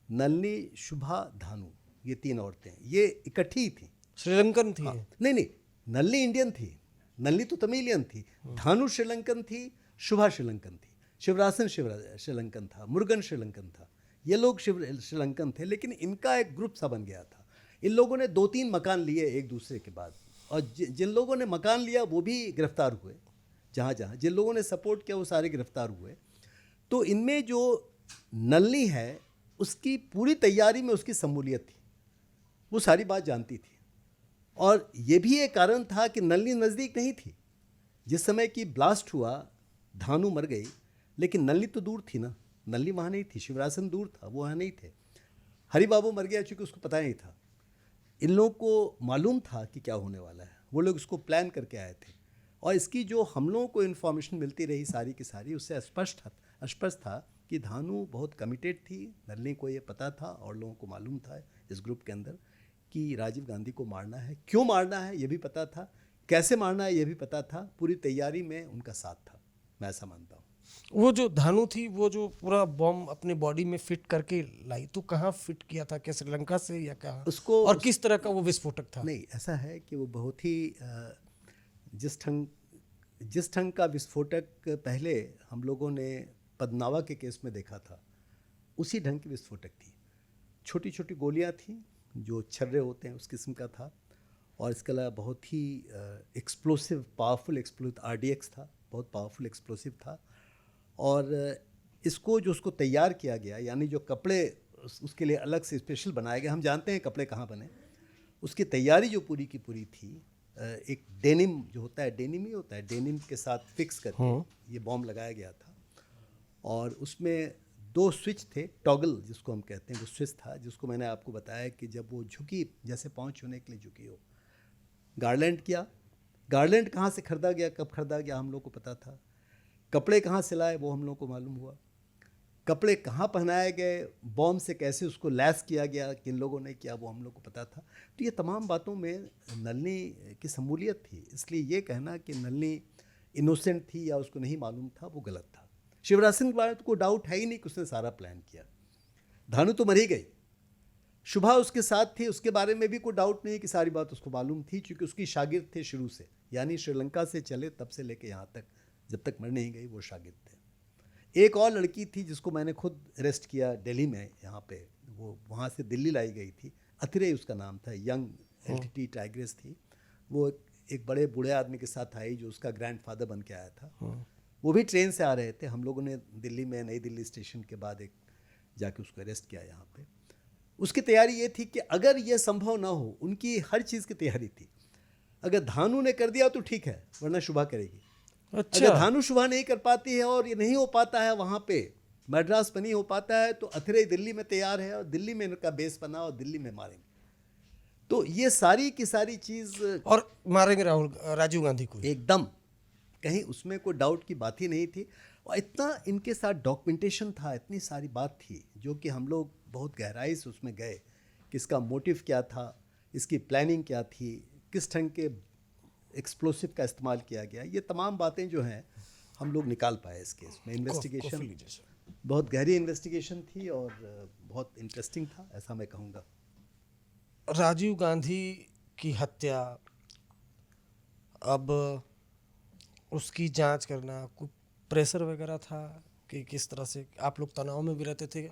नलिनी, शुभा, धानु, ये 3 औरतें, ये इकट्ठी ही थी। श्रीलंकन थी? नहीं, नलिनी इंडियन थी, नलिनी तो तमिलियन थी, धानु श्रीलंकन थी, शुभा श्रीलंकन थी, शिवरासन श्रीलंकन था, मुरुगन श्रीलंकन था, ये लोग श्रीलंकन थे। लेकिन इनका एक ग्रुप सा बन गया था। इन लोगों ने 2-3 मकान लिए एक दूसरे के बाद, और जिन लोगों ने मकान लिया वो भी गिरफ्तार हुए, जहाँ जिन लोगों ने सपोर्ट किया वो सारे गिरफ्तार हुए। तो इनमें जो नलिनी है, उसकी पूरी तैयारी में उसकी शमूलियत थी, वो सारी बात जानती थी। और ये भी एक कारण था कि नलिनी नज़दीक नहीं थी। जिस समय की ब्लास्ट हुआ, धानु मर गई, लेकिन नलिनी तो दूर थी ना, नलिनी वहाँ नहीं थी, शिवरासन दूर था, वो वहाँ नहीं थे। हरि बाबू मर गया चूँकि उसको पता नहीं था। इन लोगों को मालूम था कि क्या होने वाला है, वो लोग इसको प्लान करके आए थे। और इसकी जो हम लोगों को इन्फॉर्मेशन मिलती रही सारी की सारी, उससे स्पष्ट था कि धानु बहुत कमिटेड थी। नलिनी को ये पता था, और लोगों को मालूम था इस ग्रुप के अंदर कि राजीव गांधी को मारना है। क्यों मारना है ये भी पता था, कैसे मारना है ये भी पता था। पूरी तैयारी में उनका साथ था, मैं ऐसा मानता हूँ। वो जो धानु थी, वो जो पूरा बॉम्ब अपने बॉडी में फिट करके लाई, तो कहाँ फिट किया था? क्या श्रीलंका से या कहाँ उसको, और किस तरह का वो विस्फोटक था? नहीं, ऐसा है कि वो बहुत ही जिस ढंग जिस ढंग का विस्फोटक पहले हम लोगों ने पद्मावा के केस में देखा था, उसी ढंग की विस्फोटक थी। छोटी छोटी गोलियां थी, जो छर्रे होते हैं उस किस्म का था, और इसके अलावा बहुत ही एक्सप्लोसिव, पावरफुल एक्सप्लोसिव, RDX था, बहुत पावरफुल एक्सप्लोसिव था। और इसको जो उसको तैयार किया गया, यानी जो कपड़े उसके लिए अलग से स्पेशल बनाए गए, हम जानते हैं कपड़े कहाँ बने, उसकी तैयारी जो पूरी की पूरी थी, एक डेनिम जो होता है, डेनिम ही होता है, डेनिम के साथ फिक्स करके ये बॉम्ब लगाया गया था। और उसमें 2 स्विच थे, टॉगल जिसको हम कहते हैं, वो स्विच था जिसको मैंने आपको बताया कि जब वो झुकी, जैसे पाँव छूने के लिए झुकी हो, गार्लैंड किया। गार्लैंड कहाँ से खरीदा गया, कब खरीदा गया, हम लोग को पता था। कपड़े कहाँ सिलाए, वो हम लोग को मालूम हुआ। कपड़े कहाँ पहनाए गए, बॉम्ब से कैसे उसको लैस किया गया, किन लोगों ने किया, वो हम लोग को पता था। तो ये तमाम बातों में नलिनी की शमूलियत थी। इसलिए ये कहना कि नलिनी इनोसेंट थी या उसको नहीं मालूम था, वो गलत था। शिवराज सिंह के बारे में तो कोई डाउट है ही नहीं कि उसने सारा प्लान किया। धानु तो मर ही गई, शुभा उसके साथ थी, उसके बारे में भी कोई डाउट नहीं कि सारी बात उसको मालूम थी, क्योंकि उसकी शागिर्द थे शुरू से, यानी श्रीलंका से चले तब से लेके यहाँ तक, जब तक मर नहीं गई वो शागिर्द थे। एक और लड़की थी जिसको मैंने खुद अरेस्ट किया दिल्ली में, यहाँ पे, वो वहाँ से दिल्ली लाई गई थी, अथिरे उसका नाम था, यंग LTT टाइग्रेस थी। वो एक बड़े बूढ़े आदमी के साथ आई जो उसका ग्रैंडफादर बन के आया था। वो भी ट्रेन से आ रहे थे। हम लोगों ने दिल्ली में नई दिल्ली स्टेशन के बाद एक जाके उसको अरेस्ट किया यहाँ पे। उसकी तैयारी ये थी कि अगर ये संभव ना हो, उनकी हर चीज़ की तैयारी थी, अगर धानु ने कर दिया तो ठीक है, वरना शुभा करेगी। अच्छा। अगर धानु शुभा नहीं कर पाती है और ये नहीं हो पाता है वहाँ पे, मद्रास में नहीं हो पाता है, तो अथिरे दिल्ली में तैयार है और दिल्ली में इनका बेस बना और दिल्ली में मारेंगे। तो ये सारी की सारी चीज़, और मारेंगे राजीव गांधी को एकदम कहीं उसमें कोई डाउट की बात ही नहीं थी। और इतना इनके साथ डॉक्यूमेंटेशन था, इतनी सारी बात थी जो कि हम लोग बहुत गहराई से उसमें गए कि इसका मोटिव क्या था, इसकी प्लानिंग क्या थी, किस ढंग के एक्सप्लोसिव का इस्तेमाल किया गया। ये तमाम बातें जो हैं हम लोग निकाल पाए इस केस में। इन्वेस्टिगेशन बहुत गहरी इन्वेस्टिगेशन थी और बहुत इंटरेस्टिंग था, ऐसा मैं कहूँगा। राजीव गांधी की हत्या, अब उसकी जांच करना, कोई प्रेशर वगैरह था कि किस तरह से आप लोग तनाव में भी रहते थे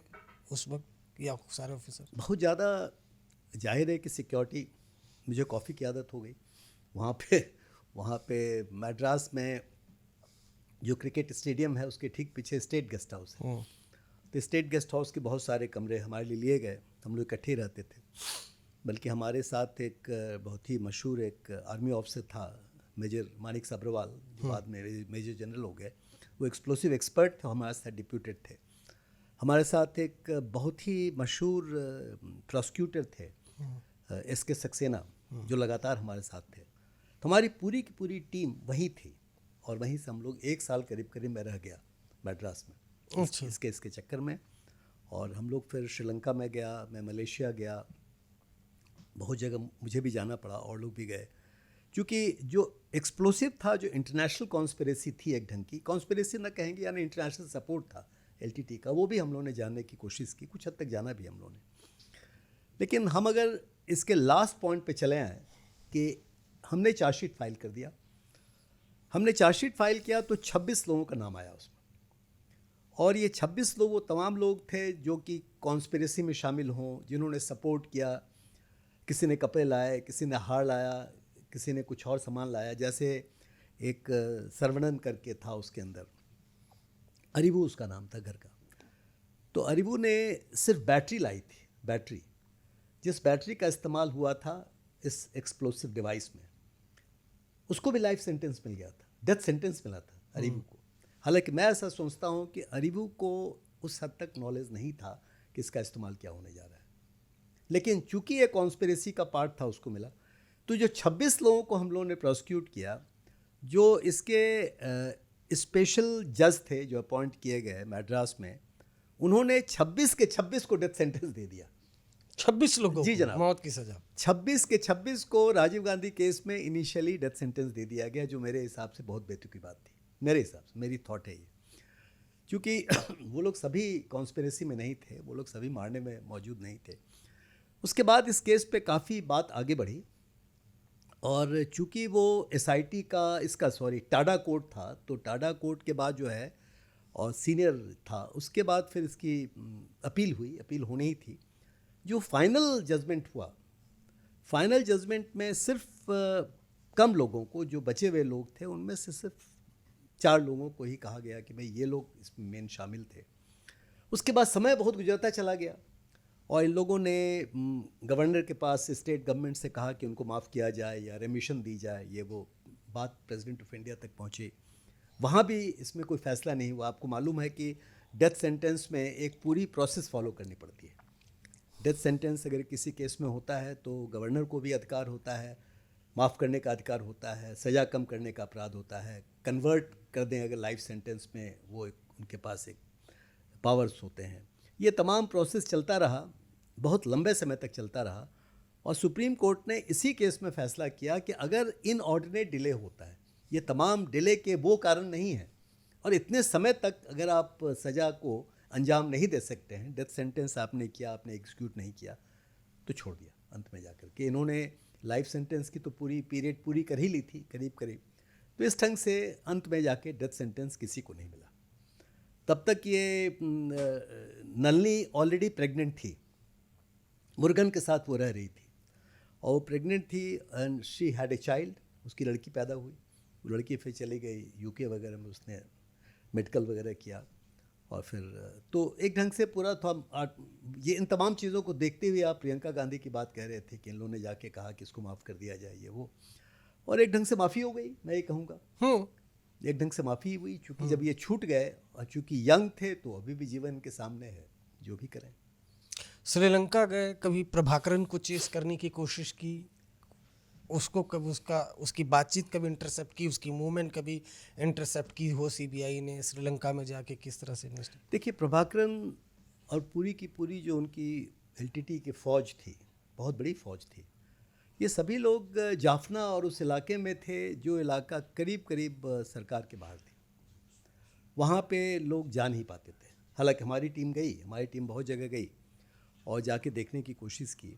उस वक्त, या सारे ऑफिसर? बहुत ज़्यादा जाहिर है कि सिक्योरिटी, मुझे कॉफ़ी की आदत हो गई वहाँ पे मद्रास में जो क्रिकेट स्टेडियम है उसके ठीक पीछे स्टेट गेस्ट हाउस है। तो स्टेट गेस्ट हाउस के बहुत सारे कमरे हमारे लिए लिए गए, हम लोग इकट्ठे रहते थे। बल्कि हमारे साथ एक बहुत ही मशहूर एक आर्मी ऑफिसर था, मेजर मानिक सब्रवाल, जो बाद में मेजर जनरल हो गए। वो एक्सप्लोसिव एक्सपर्ट थे, हमारे साथ डिप्यूटेड थे। हमारे साथ एक बहुत ही मशहूर प्रोसिक्यूटर थे, SK सक्सेना, जो लगातार हमारे साथ थे। तो हमारी पूरी की पूरी टीम वहीं थी और वहीं से हम लोग 1 साल करीब मैं रह गया मद्रास में इसके चक्कर में। और हम लोग फिर श्रीलंका में गया, मैं मलेशिया गया, बहुत जगह मुझे भी जाना पड़ा और लोग भी गए, क्योंकि जो एक्सप्लोसिव था, जो इंटरनेशनल कॉन्स्पिरेसी थी, एक ढंग की कॉन्स्पिरेसी ना कहेंगे, यानी इंटरनेशनल सपोर्ट था LTT का, वो भी हम लोगों ने जानने की कोशिश की, कुछ हद तक जाना भी हम लोगों ने। लेकिन हम अगर इसके लास्ट पॉइंट पे चले आए कि हमने चार्जशीट फाइल कर दिया, हमने चार्जशीट फाइल किया तो 26 लोगों का नाम आया उसमें। और ये 26 लोग वो तमाम लोग थे जो कि कॉन्स्पिरेसी में शामिल हों, जिन्होंने सपोर्ट किया। किसी ने कपड़े लाए, किसी ने हार लाया, किसी ने कुछ और सामान लाया। जैसे एक सरवणन करके था, उसके अंदर अरिबू उसका नाम था घर का। तो अरिबू ने सिर्फ बैटरी लाई थी, बैटरी, जिस बैटरी का इस्तेमाल हुआ था इस एक्सप्लोसिव डिवाइस में, उसको भी लाइफ सेंटेंस मिल गया था, डेथ सेंटेंस मिला था अरिबू को। हालांकि मैं ऐसा सोचता हूँ कि अरिबू को उस हद तक नॉलेज नहीं था कि इसका इस्तेमाल क्या होने जा रहा है, लेकिन चूंकि ये कॉन्स्पिरेसी का पार्ट था, उसको मिला। तो जो 26 लोगों को हम लोगों ने प्रोसिक्यूट किया, जो इसके स्पेशल जज थे जो अपॉइंट किए गए मद्रास में, उन्होंने 26 के 26 को डेथ सेंटेंस दे दिया। 26 लोगों जी को जनाब, मौत की सजा। 26 के 26 को राजीव गांधी केस में इनिशियली डेथ सेंटेंस दे दिया गया, जो मेरे हिसाब से बहुत बेतुकी बात थी, मेरे हिसाब से, मेरी थॉट है ये। क्योंकि वो लोग सभी कॉन्स्पिरेसी में नहीं थे, वो लोग सभी मारने में मौजूद नहीं थे। उसके बाद इस केस पे काफ़ी बात आगे बढ़ी और चूंकि वो एसआईटी का इसका सॉरी टाडा कोर्ट था, तो टाडा कोर्ट के बाद जो है और सीनियर था, उसके बाद फिर इसकी अपील हुई, अपील होनी ही थी। जो फाइनल जजमेंट हुआ, फाइनल जजमेंट में सिर्फ कम लोगों को, जो बचे हुए लोग थे उनमें से सिर्फ 4 लोगों को ही कहा गया कि भाई ये लोग इसमें मेन शामिल थे। उसके बाद समय बहुत गुजरता चला गया और इन लोगों ने गवर्नर के पास स्टेट गवर्नमेंट से कहा कि उनको माफ़ किया जाए या रेमिशन दी जाए। ये वो बात प्रेसिडेंट ऑफ इंडिया तक पहुँची, वहाँ भी इसमें कोई फ़ैसला नहीं हुआ। आपको मालूम है कि डेथ सेंटेंस में एक पूरी प्रोसेस फॉलो करनी पड़ती है। डेथ सेंटेंस अगर किसी केस में होता है तो गवर्नर को भी अधिकार होता है, माफ़ करने का अधिकार होता है, सज़ा कम करने का अपराध होता है, कन्वर्ट कर दें अगर लाइफ सेंटेंस में, वो उनके पास एक पावर्स होते हैं। ये तमाम प्रोसेस चलता रहा, बहुत लंबे समय तक चलता रहा और सुप्रीम कोर्ट ने इसी केस में फ़ैसला किया कि अगर इनऑर्डिनेट डिले होता है, ये तमाम डिले के वो कारण नहीं है और इतने समय तक अगर आप सज़ा को अंजाम नहीं दे सकते हैं, डेथ सेंटेंस आपने किया, आपने एग्जीक्यूट नहीं किया, तो छोड़ दिया अंत में जाकर के। इन्होंने लाइफ सेंटेंस की तो पूरी पीरियड पूरी कर ही ली थी करीब करीब, तो इस ढंग से अंत में जाके डेथ सेंटेंस किसी को नहीं मिला। तब तक ये नलिनी ऑलरेडी प्रेग्नेंट थी, मुर्गन के साथ वो रह रही थी और वो प्रेग्नेंट थी and she had a child, उसकी लड़की पैदा हुई। वो लड़की फिर चली गई यूके वगैरह में, उसने मेडिकल वगैरह किया और फिर तो एक ढंग से पूरा था। ये इन तमाम चीज़ों को देखते हुए आप प्रियंका गांधी की बात कह रहे थे कि इन लोगों ने जाके कहा कि इसको माफ़ कर दिया जाए, ये वो, और एक ढंग से माफ़ी हो गई, मैं ये कहूँगा एक ढंग से माफ़ी हुई। चूँकि जब ये छूट गए और चूँकि यंग थे तो अभी भी जीवन के सामने है, जो भी करें। श्रीलंका गए, कभी प्रभाकरन को चेस करने की कोशिश की, उसको कभी उसकी बातचीत कभी इंटरसेप्ट की, उसकी मूवमेंट कभी इंटरसेप्ट की हो सीबीआई ने श्रीलंका में जाके, किस तरह से इन्वेस्ट? देखिए, प्रभाकरन और पूरी की पूरी जो उनकी एलटीटी की फ़ौज थी, बहुत बड़ी फ़ौज थी, ये सभी लोग जाफना और उस इलाके में थे जो इलाका करीब करीब सरकार के बाहर थी। वहाँ पे लोग जा नहीं पाते थे। हालांकि हमारी टीम बहुत जगह गई और जाके देखने की कोशिश की,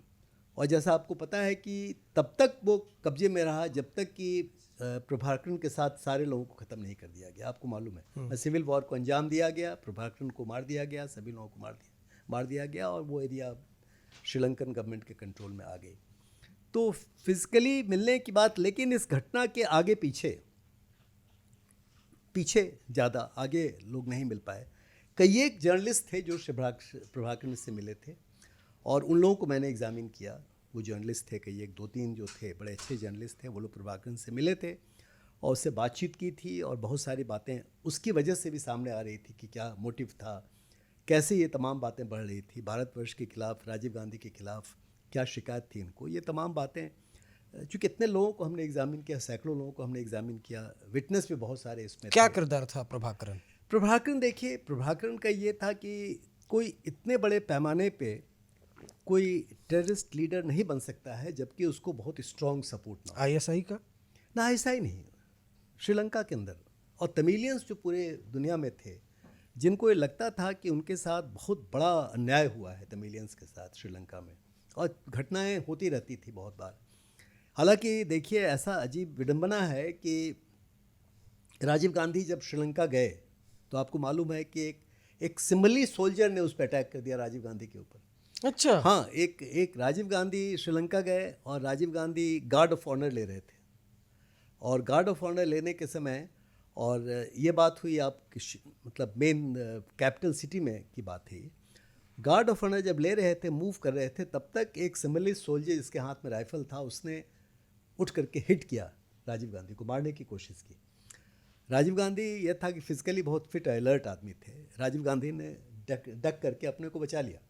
और जैसा आपको पता है कि तब तक वो कब्जे में रहा जब तक कि प्रभाकरन के साथ सारे लोगों को ख़त्म नहीं कर दिया गया। आपको मालूम है, सिविल वॉर को अंजाम दिया गया, प्रभाकरन को मार दिया गया, सभी लोगों को मार दिया गया और वो एरिया श्रीलंकन गवर्नमेंट के कंट्रोल में आ गई। तो फिजिकली मिलने की बात, लेकिन इस घटना के आगे पीछे ज़्यादा आगे लोग नहीं मिल पाए। कई एक जर्नलिस्ट थे जो प्रभाकरन से मिले थे और उन लोगों को मैंने एग्जामिन किया। वो जर्नलिस्ट थे, कई एक 2-3 जो थे बड़े अच्छे जर्नलिस्ट थे, वो लोग प्रभाकरन से मिले थे और उससे बातचीत की थी और बहुत सारी बातें उसकी वजह से भी सामने आ रही थी कि क्या मोटिव था, कैसे ये तमाम बातें बढ़ रही थी भारतवर्ष के खिलाफ, राजीव गांधी के खिलाफ क्या शिकायत थी इनको। ये तमाम बातें, चूँकि इतने लोगों को हमने एग्जामिन किया, सैकड़ों लोगों को हमने एग्जामिन किया, विटनेस भी बहुत सारे इसमें क्या थे। किरदार था प्रभाकरन? प्रभाकरन, देखिए, प्रभाकरन का ये था कि कोई इतने बड़े पैमाने पे कोई टेररिस्ट लीडर नहीं बन सकता है जबकि उसको बहुत स्ट्रॉन्ग सपोर्ट ना। आईएसआई का ना, ऐसा ही नहीं, श्रीलंका के अंदर और तमिलियंस जो पूरे दुनिया में थे, जिनको ये लगता था कि उनके साथ बहुत बड़ा अन्याय हुआ है तमिलियंस के साथ श्रीलंका में, और घटनाएं होती रहती थी बहुत बार। हालांकि देखिए, ऐसा अजीब विडंबना है कि राजीव गांधी जब श्रीलंका गए तो आपको मालूम है कि एक सिमली सोल्जर ने उस पर अटैक कर दिया राजीव गांधी के ऊपर। अच्छा। हाँ, एक राजीव गांधी श्रीलंका गए और Rajiv Gandhi guard of honour ले रहे थे और गार्ड ऑफ ऑनर लेने के समय, और ये बात हुई आप मतलब मेन कैपिटल सिटी में की बात थी, गार्ड ऑफ ऑनर जब ले रहे थे, मूव कर रहे थे, तब तक एक सिमली सोल्जर जिसके हाथ में राइफल था, उसने उठ करके हिट किया राजीव गांधी को, मारने की कोशिश की। राजीव गांधी ये था कि फिजिकली बहुत फिट अलर्ट आदमी थे, राजीव गांधी ने डक करके अपने को बचा लिया,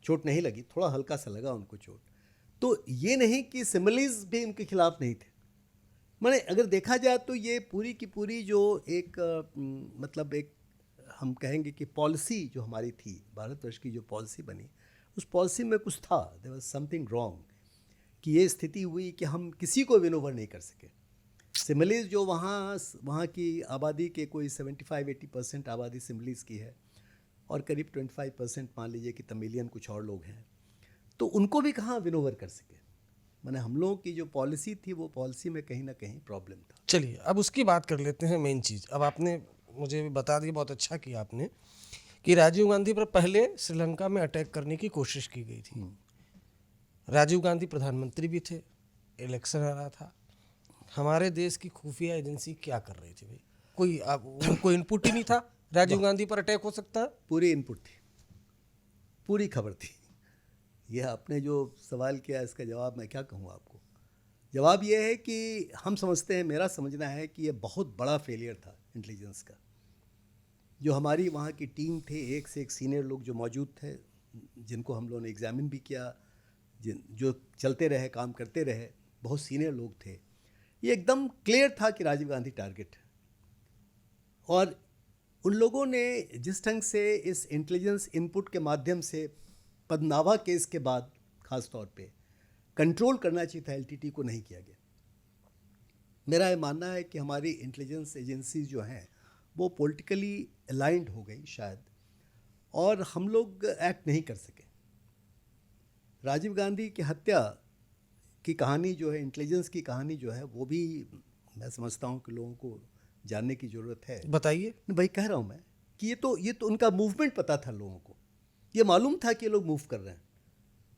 चोट नहीं लगी, थोड़ा हल्का सा लगा उनको चोट। तो ये नहीं कि सिमलीज भी उनके खिलाफ नहीं थे। मैंने अगर देखा जाए तो ये पूरी की पूरी जो एक मतलब एक हम कहेंगे कि पॉलिसी जो हमारी थी, भारतवर्ष की जो पॉलिसी बनी, उस पॉलिसी में कुछ था, देयर वाज समथिंग रॉन्ग, कि ये स्थिति हुई कि हम किसी को विन ओवर नहीं कर सके। सिमलीज जो वहाँ की आबादी के कोई 75-80% आबादी सिमलीज की है और करीब 25% मान लीजिए कि तमिलियन कुछ और लोग हैं, तो उनको भी कहाँ विन ओवर कर सके। मैंने हम लोगों की जो पॉलिसी थी वो पॉलिसी में कहीं ना कहीं प्रॉब्लम था। चलिए अब उसकी बात कर लेते हैं। मेन चीज़ अब आपने मुझे भी बता दी, बहुत अच्छा किया आपने, कि राजीव गांधी पर पहले श्रीलंका में अटैक करने की कोशिश की गई थी। राजीव गांधी प्रधानमंत्री भी थे, इलेक्शन आ रहा था, हमारे देश की खुफिया एजेंसी क्या कर रही थी भाई? कोई इनपुट ही नहीं था राजीव गांधी पर अटैक हो सकता है। पूरी इनपुट थी, पूरी खबर थी। ये आपने जो सवाल किया इसका जवाब मैं क्या कहूँ आपको। जवाब ये है कि हम समझते हैं, मेरा समझना है कि ये बहुत बड़ा फेलियर था इंटेलिजेंस का। जो हमारी वहाँ की टीम थे, एक से एक सीनियर लोग जो मौजूद थे, जिनको हम लोगों ने एग्जामिन भी किया, जो चलते रहे, काम करते रहे, बहुत सीनियर लोग थे। ये एकदम क्लियर था कि राजीव गांधी टारगेट है। और उन लोगों ने जिस ढंग से इस इंटेलिजेंस इनपुट के माध्यम से पद्मावा केस के बाद खास तौर पे कंट्रोल करना चाहिए था एलटीटी को, नहीं किया गया। मेरा ये मानना है कि हमारी इंटेलिजेंस एजेंसीज जो हैं वो पॉलिटिकली अलाइंड हो गई शायद, और हम लोग एक्ट नहीं कर सके। राजीव गांधी की हत्या की कहानी जो है, इंटेलिजेंस की कहानी जो है, वो भी मैं समझता हूँ कि लोगों को जानने की ज़रूरत है। बताइए। भाई कह रहा हूँ मैं कि ये तो उनका मूवमेंट पता था लोगों को, ये मालूम था कि ये लोग मूव कर रहे हैं।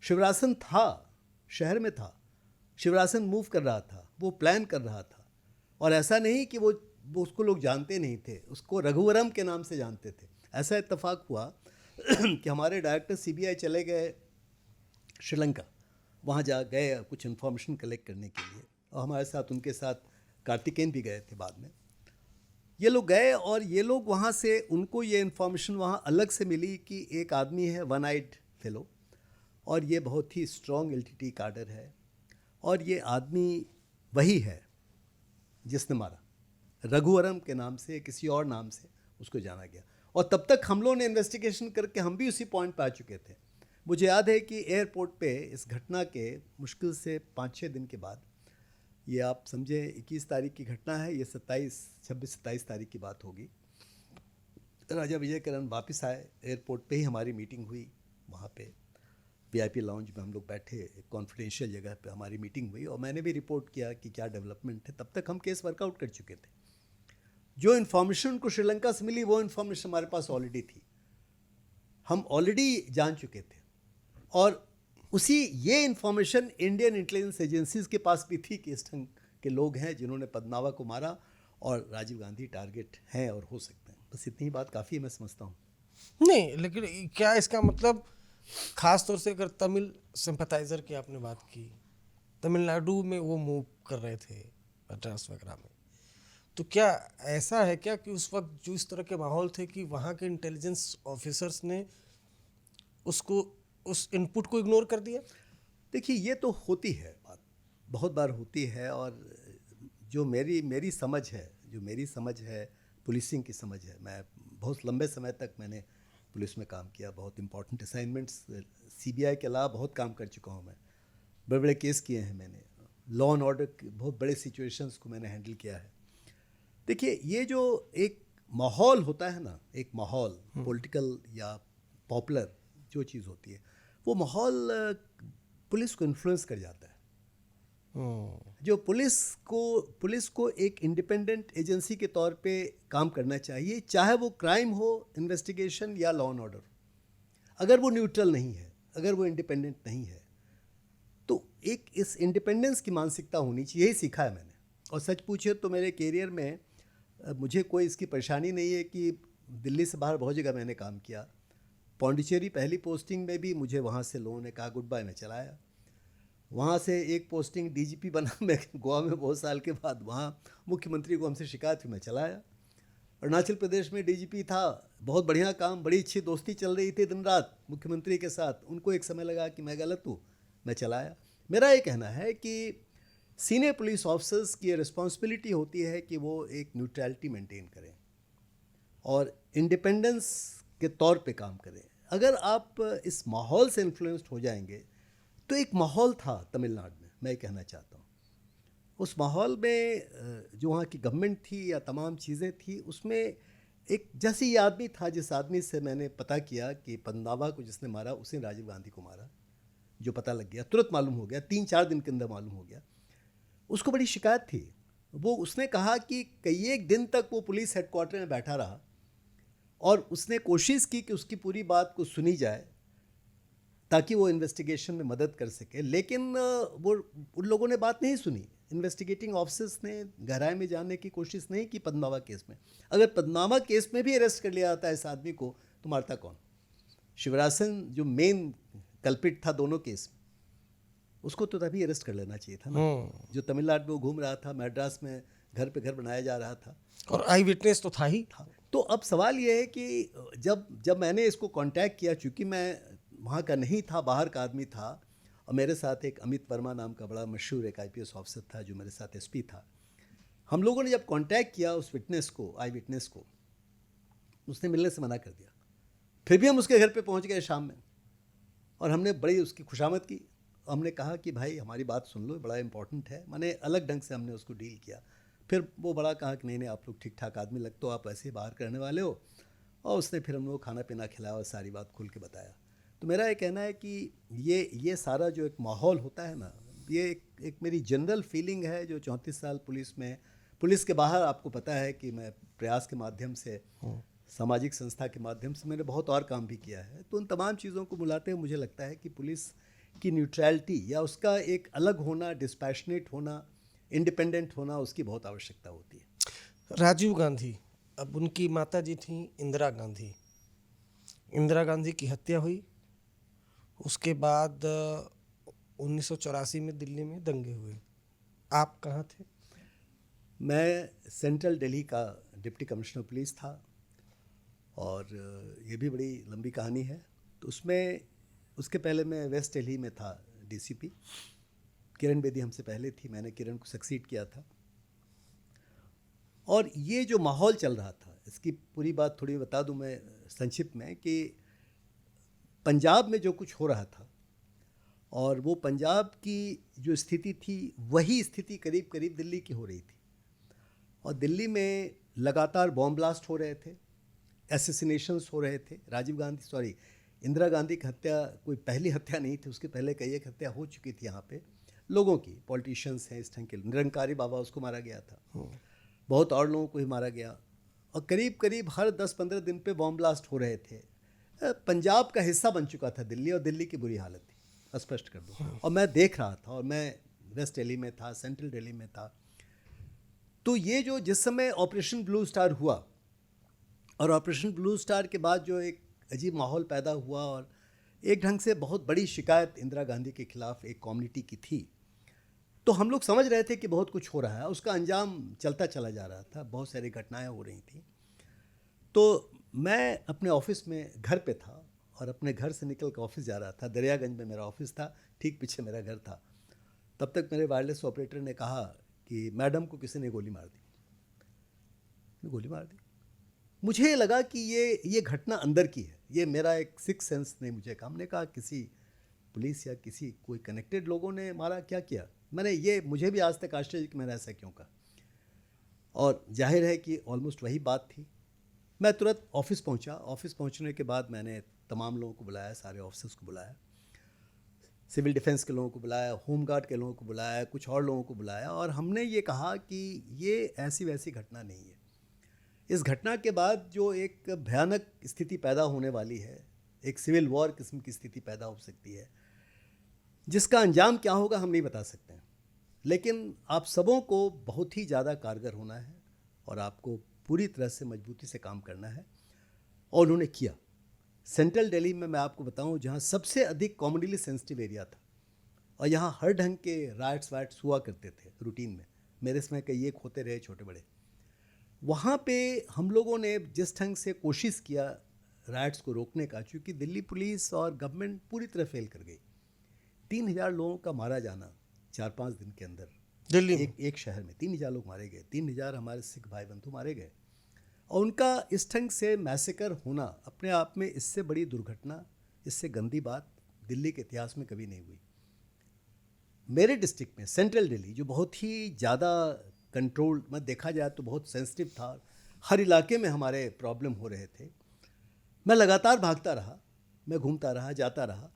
शिवरासन था, शहर में था, शिवरासन मूव कर रहा था, वो प्लान कर रहा था। और ऐसा नहीं कि वो उसको लोग जानते नहीं थे, उसको रघुवरम के नाम से जानते थे। ऐसा इत्तेफाक हुआ कि हमारे डायरेक्टर सीबीआई चले गए श्रीलंका, वहाँ जा गए कुछ इन्फॉर्मेशन कलेक्ट करने के लिए, और हमारे साथ उनके साथ कार्तिकेयन भी गए थे बाद में। ये लोग गए और ये लोग वहाँ से, उनको ये इन्फॉर्मेशन वहाँ अलग से मिली कि एक आदमी है वन आइड फेलो, और ये बहुत ही स्ट्रॉन्ग एलटीटी काडर है, और ये आदमी वही है जिसने मारा। रघुवरम के नाम से, किसी और नाम से उसको जाना गया। और तब तक हम लोगों ने इन्वेस्टिगेशन करके हम भी उसी पॉइंट पर आ चुके थे। मुझे याद है कि एयरपोर्ट पे इस घटना के मुश्किल से 5-6 दिन के बाद, ये आप समझे 21 तारीख की घटना है, ये 26-27 तारीख की बात होगी, राजा विजयकरण वापस आए, एयरपोर्ट पे ही हमारी मीटिंग हुई। वहाँ पे वीआईपी लाउंज में हम लोग बैठे, एक कॉन्फिडेंशियल जगह पे हमारी मीटिंग हुई, और मैंने भी रिपोर्ट किया कि क्या डेवलपमेंट है। तब तक हम केस वर्कआउट कर चुके थे। जो इन्फॉर्मेशन उनको श्रीलंका से मिली वो इन्फॉर्मेशन हमारे पास ऑलरेडी थी, हम ऑलरेडी जान चुके थे। और ये इन्फॉर्मेशन इंडियन इंटेलिजेंस एजेंसीज के पास भी थी कि इस ढंग के लोग हैं जिन्होंने पद्मावा को मारा, और राजीव गांधी टारगेट हैं और हो सकते हैं। बस इतनी बात काफ़ी है, मैं समझता हूँ। नहीं, लेकिन क्या इसका मतलब, खास तौर से अगर तमिल सिंपैथाइजर की आपने बात की, तमिलनाडु में वो मूव कर रहे थे मद्रास वगैरह में, तो क्या ऐसा है क्या कि उस वक्त जो इस तरह के माहौल थे कि वहाँ के इंटेलिजेंस ऑफिसर्स ने उसको, उस इनपुट को इग्नोर कर दिया? देखिए, ये तो होती है बात, बहुत बार होती है। और जो मेरी समझ है, जो मेरी समझ है, पुलिसिंग की समझ है, मैं बहुत लंबे समय तक मैंने पुलिस में काम किया, बहुत इंपॉर्टेंट असाइनमेंट्स सीबीआई के अलावा बहुत काम कर चुका हूँ मैं, बड़े बड़े केस किए हैं मैंने, लॉ एंड ऑर्डर के बहुत बड़े सिचुएशंस को मैंने हैंडल किया है। देखिए, ये जो एक माहौल होता है ना, एक माहौल पॉलिटिकल या पॉपुलर जो चीज़ होती है, वो माहौल पुलिस को इन्फ्लुएंस कर जाता है। जो पुलिस को एक इंडिपेंडेंट एजेंसी के तौर पे काम करना चाहिए, चाहे वो क्राइम हो, इन्वेस्टिगेशन या लॉ एंड ऑर्डर। अगर वो न्यूट्रल नहीं है, अगर वो इंडिपेंडेंट नहीं है, तो एक इस इंडिपेंडेंस की मानसिकता होनी चाहिए। यही सीखा है मैंने। और सच पूछे तो मेरे कैरियर में मुझे कोई इसकी परेशानी नहीं है कि दिल्ली से बाहर बहुत जगह मैंने काम किया। पौंडीचेरी पहली पोस्टिंग में भी मुझे वहाँ से लोगों ने कहा गुड बाय, मैं चला आया। वहाँ से एक पोस्टिंग डीजीपी बना मैं गोवा में बहुत साल के बाद, वहाँ मुख्यमंत्री को हमसे शिकायत हुई, मैं चला आया। अरुणाचल प्रदेश में डीजीपी था, बहुत बढ़िया काम, बड़ी अच्छी दोस्ती चल रही थी दिन रात मुख्यमंत्री के साथ। उनको एक समय लगा कि मैं गलत हूँ, मैं चला आया। मेरा ये कहना है कि सीनियर पुलिस ऑफिसर्स की रिस्पॉन्सिबिलिटी होती है कि वो एक न्यूट्रलिटी मेंटेन करें और इंडिपेंडेंस के तौर पे काम करें। अगर आप इस माहौल से इन्फ्लुएंस्ड हो जाएंगे, तो एक माहौल था तमिलनाडु में, मैं कहना चाहता हूँ, उस माहौल में जो वहाँ की गवर्नमेंट थी या तमाम चीज़ें थी, उसमें एक जैसे ये आदमी था जिस आदमी से मैंने पता किया कि पद्मावा को जिसने मारा उसने राजीव गांधी को मारा, जो पता लग गया, तुरंत मालूम हो गया, 3-4 दिन के अंदर मालूम हो गया। उसको बड़ी शिकायत थी। वो उसने कहा कि कई एक दिन तक वो पुलिस हेडक्वार्टर में बैठा रहा और उसने कोशिश की कि उसकी पूरी बात को सुनी जाए ताकि वो इन्वेस्टिगेशन में मदद कर सके, लेकिन वो उन लोगों ने बात नहीं सुनी। इन्वेस्टिगेटिंग ऑफिसर्स ने गहराई में जानने की कोशिश नहीं की पद्मावा केस में। अगर पद्मावा केस में भी अरेस्ट कर लिया जाता है इस आदमी को तो मारता कौन? शिवराज सिंह जो मेन कल्पिट था दोनों केस में, उसको तो तभी अरेस्ट कर लेना चाहिए था ना, जो तमिलनाडु में वो घूम रहा था, मैड्रास में घर पे घर बनाया जा रहा था और आई विटनेस तो था ही। तो अब सवाल ये है कि जब मैंने इसको कांटेक्ट किया, चूँकि मैं वहाँ का नहीं था, बाहर का आदमी था, और मेरे साथ एक अमित वर्मा नाम का बड़ा मशहूर एक IPS ऑफिसर था जो मेरे साथ SP था। हम लोगों ने जब कांटेक्ट किया उस विटनेस को, आई विटनेस को, उसने मिलने से मना कर दिया। फिर भी हम उसके घर पे पहुँच गए शाम में और हमने बड़ी उसकी खुशामद की। हमने कहा कि भाई हमारी बात सुन लो, बड़ा इंपॉर्टेंट है। मैंने अलग ढंग से हमने उसको डील किया। फिर वो बड़ा कहा कि नहीं आप लोग ठीक ठाक आदमी लगते हो, आप ऐसे ही बाहर करने वाले हो। और उसने फिर हम लोग खाना पीना खिलाया और सारी बात खुल के बताया। तो मेरा ये कहना है कि ये सारा जो एक माहौल होता है ना, ये एक मेरी जनरल फीलिंग है जो 34 साल पुलिस में, पुलिस के बाहर आपको पता है कि मैं प्रयास के माध्यम से, सामाजिक संस्था के माध्यम से मैंने बहुत और काम भी किया है। तो उन तमाम चीज़ों को मिलाते हुए मुझे लगता है कि पुलिस की न्यूट्रलिटी या उसका एक अलग होना, डिस्पैशनेट होना, इंडिपेंडेंट होना, उसकी बहुत आवश्यकता होती है। राजीव गांधी, अब उनकी माता जी थी इंदिरा गांधी। इंदिरा गांधी की हत्या हुई, उसके बाद 1984 में दिल्ली में दंगे हुए। आप कहाँ थे? मैं सेंट्रल दिल्ली का डिप्टी कमिश्नर पुलिस था और ये भी बड़ी लंबी कहानी है। तो उसके पहले मैं वेस्ट दिल्ली में था DCP। किरण बेदी हमसे पहले थी, मैंने किरण को सक्सीड किया था। और ये जो माहौल चल रहा था, इसकी पूरी बात थोड़ी बता दूं मैं संक्षिप्त में, कि पंजाब में जो कुछ हो रहा था और वो पंजाब की जो स्थिति थी वही स्थिति करीब करीब दिल्ली की हो रही थी। और दिल्ली में लगातार बॉम्ब ब्लास्ट हो रहे थे, एसेसिनेशंस हो रहे थे। इंदिरा गांधी की हत्या कोई पहली हत्या नहीं थी, उसके पहले कई एक हत्या हो चुकी थी यहाँ पे लोगों की। पॉलिटिशियंस हैं इस ढंग के, निरंकारी बाबा उसको मारा गया था, बहुत और लोगों को ही मारा गया। और करीब करीब हर 10-15 दिन पे बॉम्ब ब्लास्ट हो रहे थे। पंजाब का हिस्सा बन चुका था दिल्ली, और दिल्ली की बुरी हालत थी, स्पष्ट कर दूँ। और मैं देख रहा था, और मैं वेस्ट दिल्ली में था, सेंट्रल दिल्ली में था। तो ये जो जिस समय ऑपरेशन ब्लू स्टार हुआ, और ऑपरेशन ब्लू स्टार के बाद जो एक अजीब माहौल पैदा हुआ, और एक ढंग से बहुत बड़ी शिकायत इंदिरा गांधी के खिलाफ एक कम्युनिटी की थी, तो हम लोग समझ रहे थे कि बहुत कुछ हो रहा है। उसका अंजाम चलता चला जा रहा था, बहुत सारी घटनाएं हो रही थी। तो मैं अपने ऑफिस में घर पे था और अपने घर से निकल कर ऑफिस जा रहा था। दरियागंज में मेरा ऑफिस था, ठीक पीछे मेरा घर था। तब तक मेरे वायरलेस ऑपरेटर ने कहा कि मैडम को किसी ने गोली मार दी। गोली मार दी। मुझे लगा कि ये घटना अंदर की है। ये मेरा एक सिक्स सेंस ने मुझे कहा। हमने कहा किसी पुलिस या किसी कोई कनेक्टेड लोगों ने मारा, क्या किया? मुझे भी आज तक आश्चर्य कि मैंने ऐसा क्यों कहा। और जाहिर है कि ऑलमोस्ट वही बात थी। मैं तुरंत ऑफिस पहुंचा। ऑफिस पहुंचने के बाद मैंने तमाम लोगों को बुलाया, सारे ऑफिसर्स को बुलाया, सिविल डिफेंस के लोगों को बुलाया, होम गार्ड के लोगों को बुलाया, कुछ और लोगों को बुलाया, और हमने ये कहा कि ये ऐसी वैसी घटना नहीं है। इस घटना के बाद जो एक भयानक स्थिति पैदा होने वाली है, एक सिविल वॉर किस्म की स्थिति पैदा हो सकती है, जिसका अंजाम क्या होगा हम नहीं बता सकते हैं। लेकिन आप सबों को बहुत ही ज़्यादा कारगर होना है और आपको पूरी तरह से मजबूती से काम करना है। और उन्होंने किया। सेंट्रल दिल्ली में मैं आपको बताऊं, जहां सबसे अधिक कॉमेडियली सेंसिटिव एरिया था, और यहां हर ढंग के राइट्स वाइट्स हुआ करते थे रूटीन में, मेरे इसमें कई एक होते रहे छोटे बड़े। वहाँ पे हम लोगों ने जिस ढंग से कोशिश किया राइट्स को रोकने का, चूँकि दिल्ली पुलिस और गवर्नमेंट पूरी तरह फेल कर गई। 3000 लोगों का मारा जाना 4-5 दिन के अंदर दिल्ली में एक शहर में 3000 लोग मारे गए। 3000 हमारे सिख भाई बंधु मारे गए, और उनका इस ढंग से मैसेकर होना अपने आप में इससे बड़ी दुर्घटना, इससे गंदी बात दिल्ली के इतिहास में कभी नहीं हुई। मेरे डिस्ट्रिक्ट में सेंट्रल दिल्ली, जो बहुत ही ज़्यादा कंट्रोल्ड, मैं देखा जाए तो बहुत सेंसिटिव था, हर इलाके में हमारे प्रॉब्लम हो रहे थे। मैं लगातार भागता रहा, मैं घूमता रहा, जाता रहा,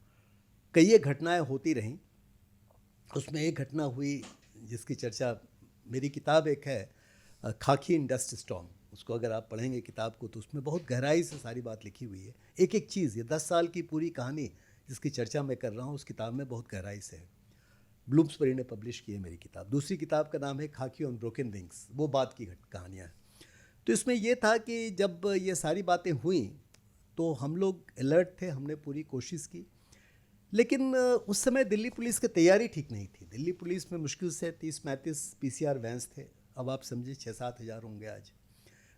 कई एक घटनाएं होती रहीं। उसमें एक घटना हुई जिसकी चर्चा, मेरी किताब एक है खाकी इन डस्ट स्टॉर्म, उसको अगर आप पढ़ेंगे किताब को तो उसमें बहुत गहराई से सारी बात लिखी हुई है। एक एक चीज़, ये 10 साल की पूरी कहानी जिसकी चर्चा मैं कर रहा हूँ उस किताब में बहुत गहराई से है। ब्लूम्सबरी ने पब्लिश की है मेरी किताब। दूसरी किताब का नाम है खाकी ऑन ब्रोकन विंग्स, वो बात की कहानियाँ हैं। तो इसमें यह था कि जब ये सारी बातें हुई तो हम लोग अलर्ट थे, हमने पूरी कोशिश की, लेकिन उस समय दिल्ली पुलिस की तैयारी ठीक नहीं थी। दिल्ली पुलिस में मुश्किल से 30-35 PCR वैन्स थे। अब आप समझिए 6-7 हज़ार होंगे आज।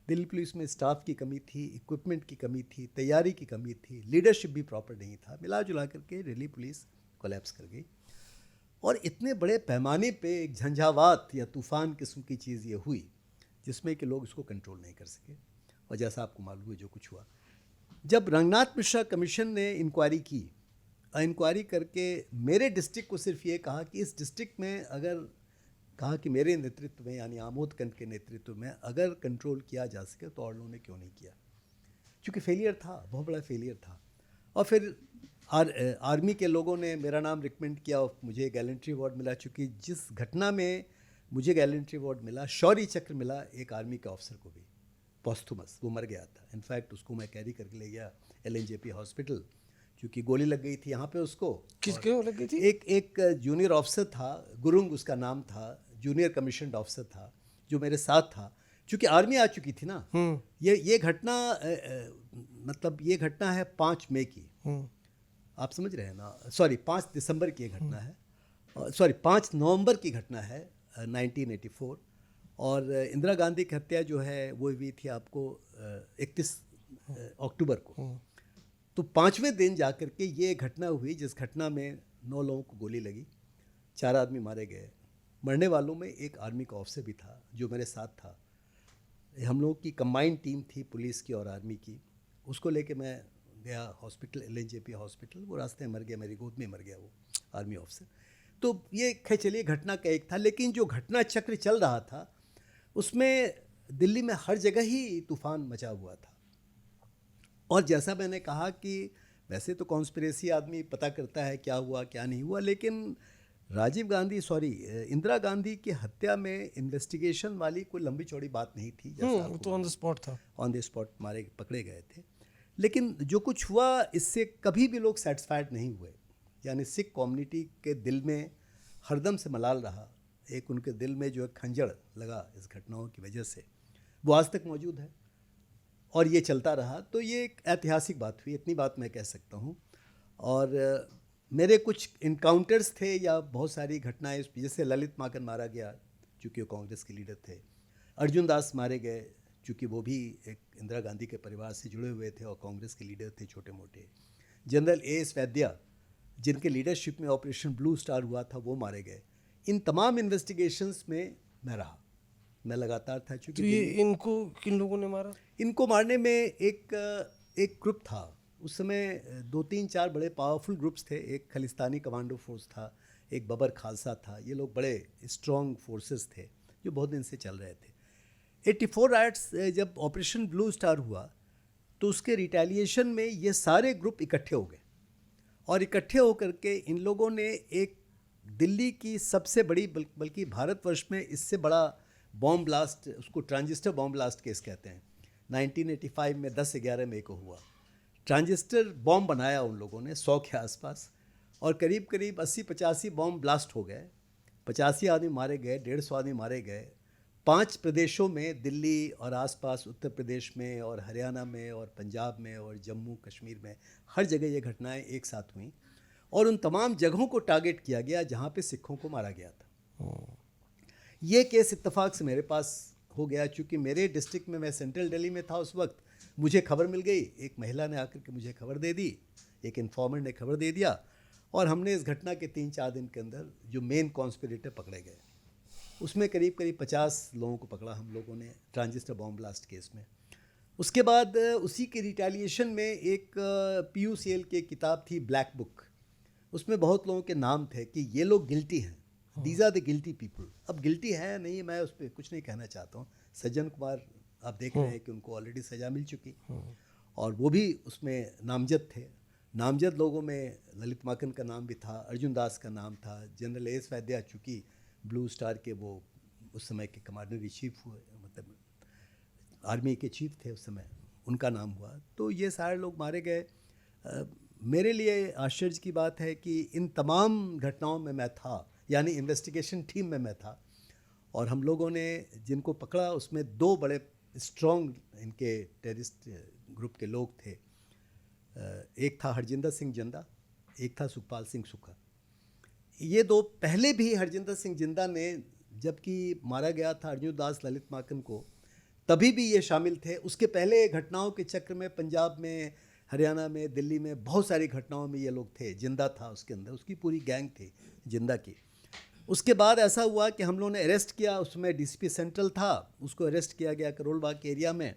दिल्ली पुलिस में स्टाफ की कमी थी, इक्विपमेंट की कमी थी, तैयारी की कमी थी, लीडरशिप भी प्रॉपर नहीं था। मिला जुला करके दिल्ली पुलिस कोलैप्स कर गई। और इतने बड़े पैमाने पे एक झंझावात या तूफान किस्म की चीज़ ये हुई जिसमें कि लोग इसको कंट्रोल नहीं कर सके, और जैसा आपको मालूम है जो कुछ हुआ। जब रंगनाथ मिश्रा कमीशन ने इंक्वायरी की, इंक्वायरी करके मेरे डिस्ट्रिक्ट को सिर्फ ये कहा कि इस डिस्ट्रिक्ट में अगर, कहा कि मेरे नेतृत्व में यानी आमोद कंठ के नेतृत्व में अगर कंट्रोल किया जा सके तो और लोगों ने क्यों नहीं किया, क्योंकि फेलियर था, बहुत बड़ा फेलियर था। और फिर आर्मी के लोगों ने मेरा नाम रिकमेंड किया और मुझे गैलेंट्री अवार्ड मिला। चूँकि जिस घटना में मुझे गैलेंट्री अवार्ड मिला, शौर्य चक्र मिला एक आर्मी के ऑफिसर को भी, पॉस्थुमस, वो मर गया था। इनफैक्ट उसको मैं कैरी करके ले गया LNJP हॉस्पिटल, क्योंकि गोली लग गई थी यहाँ पे उसको। किसके हो लगी थी? एक जूनियर ऑफिसर था, गुरुंग उसका नाम था, जूनियर कमीशन्ड ऑफिसर था जो मेरे साथ था। चूँकि आर्मी आ चुकी थी ना, ये घटना मतलब ये घटना है 5 मई की, आप समझ रहे हैं ना, सॉरी 5 दिसंबर की घटना है, सॉरी 5 नवंबर की घटना है 1984। और इंदिरा गांधी की हत्या जो है वो हुई थी आपको 31 अक्टूबर को। तो 5वें दिन जाकर के ये घटना हुई जिस घटना में 9 लोगों को गोली लगी, 4 आदमी मारे गए। मरने वालों में एक आर्मी का ऑफिसर भी था जो मेरे साथ था। हम लोगों की कंबाइंड टीम थी पुलिस की और आर्मी की। उसको लेके मैं गया हॉस्पिटल, LNJP हॉस्पिटल। वो रास्ते में मर गया, मेरी गोद में मर गया वो आर्मी ऑफिसर। तो ये खैर चलिए घटना का एक था, लेकिन जो घटना चक्र चल रहा था उसमें दिल्ली में हर जगह ही तूफान मचा हुआ था। और जैसा मैंने कहा कि वैसे तो कॉन्स्पिरेसी आदमी पता करता है क्या हुआ क्या नहीं हुआ, लेकिन इंदिरा गांधी की हत्या में इन्वेस्टिगेशन वाली कोई लंबी चौड़ी बात नहीं थी। जैसा तो ऑन द स्पॉट था, ऑन द स्पॉट पकड़े गए थे। लेकिन जो कुछ हुआ इससे कभी भी लोग सेटिस्फाइड नहीं हुए। यानी सिख कम्युनिटी के दिल में हरदम से मलाल रहा, एक उनके दिल में जो एक खंजर लगा इस घटनाओं की वजह से, वो आज तक मौजूद है और ये चलता रहा। तो ये एक ऐतिहासिक बात हुई, इतनी बात मैं कह सकता हूँ। और मेरे कुछ इनकाउंटर्स थे या बहुत सारी घटनाएं, जैसे ललित माकन मारा गया चूँकि वो कांग्रेस के लीडर थे, अर्जुन दास मारे गए चूँकि वो भी एक इंदिरा गांधी के परिवार से जुड़े हुए थे और कांग्रेस के लीडर थे छोटे मोटे। जनरल AS वैद्या जिनके लीडरशिप में ऑपरेशन ब्लू स्टार हुआ था वो मारे गए। इन तमाम इन्वेस्टिगेशंस में मैं रहा, मैं लगातार था। चूँकि तो ये इनको किन लोगों ने मारा? इनको मारने में एक ग्रुप था उस समय, 2-3-4 बड़े पावरफुल ग्रुप्स थे। एक खालिस्तानी कमांडो फोर्स था, एक बबर खालसा था। ये लोग बड़े स्ट्रॉन्ग फोर्सेस थे जो बहुत दिन से चल रहे थे। 84 राइट्स जब ऑपरेशन ब्लू स्टार हुआ तो उसके रिटेलिएशन में ये सारे ग्रुप इकट्ठे हो गए और इकट्ठे होकर के इन लोगों ने एक दिल्ली की सबसे बड़ी, बल्कि भारतवर्ष में इससे बड़ा बॉम्ब ब्लास्ट, उसको ट्रांजिस्टर बॉम्ब ब्लास्ट केस कहते हैं, 1985 में 10/11 मई को हुआ। ट्रांजिस्टर बॉम्ब बनाया उन लोगों ने 100 के आसपास, और करीब करीब 80-85 बॉम्ब ब्लास्ट हो गए। 85 आदमी मारे गए, 150 आदमी मारे गए। 5 प्रदेशों में, दिल्ली और आसपास उत्तर प्रदेश में और हरियाणा में और पंजाब में और जम्मू कश्मीर में, हर जगह ये घटनाएं एक साथ हुई और उन तमाम जगहों को टारगेट किया गया जहाँ पे सिखों को मारा गया था। ये केस इत्तेफाक से मेरे पास हो गया। चूँकि मेरे डिस्ट्रिक्ट में, मैं सेंट्रल दिल्ली में था उस वक्त, मुझे खबर मिल गई, एक महिला ने आकर के मुझे खबर दे दी, एक इन्फॉर्मेंट ने खबर दे दिया और हमने इस घटना के 3-4 दिन के अंदर जो मेन कॉन्स्पिरेटर पकड़े गए, उसमें करीब करीब 50 लोगों को पकड़ा हम लोगों ने ट्रांजिस्टर बॉम्ब ब्लास्ट केस में। उसके बाद उसी के रिटेलिएशन में एक PUCL की किताब थी ब्लैक बुक, उसमें बहुत लोगों के नाम थे कि ये लोग गिल्टी हैं, these are the guilty people. अब गिल्टी है नहीं, मैं उस पर कुछ नहीं कहना चाहता हूँ। सज्जन कुमार आप देख रहे हैं कि उनको ऑलरेडी सज़ा मिल चुकी और वो भी उसमें नामजद थे। नामजद लोगों में ललित माकन का नाम भी था, अर्जुन दास का नाम था, जनरल एस वैद्या चूँकि ब्लू स्टार के वो उस समय के कमांडर इन चीफ हुए, मतलब आर्मी के चीफ थे उस समय, उनका नाम हुआ। तो ये सारे लोग मारे गए। मेरे लिए आश्चर्य की बात है कि इन तमाम घटनाओं में मैं था, यानी इन्वेस्टिगेशन टीम में मैं था, और हम लोगों ने जिनको पकड़ा उसमें 2 बड़े स्ट्रॉन्ग इनके टेररिस्ट ग्रुप के लोग थे। एक था हरजिंदर सिंह जिंदा, एक था सुखपाल सिंह सुक्खा। ये 2 पहले भी हरजिंदर सिंह जिंदा ने जबकि मारा गया था अर्जुन दास ललित माकन को, तभी भी ये शामिल थे। उसके पहले घटनाओं के चक्र में पंजाब में, हरियाणा में, दिल्ली में बहुत सारी घटनाओं में ये लोग थे। जिंदा था उसके अंदर, उसकी पूरी गैंग थी जिंदा की। उसके बाद ऐसा हुआ कि हम लोगों ने अरेस्ट किया, उसमें डीसीपी सेंट्रल था, उसको अरेस्ट किया गया करोल बाग के एरिया में।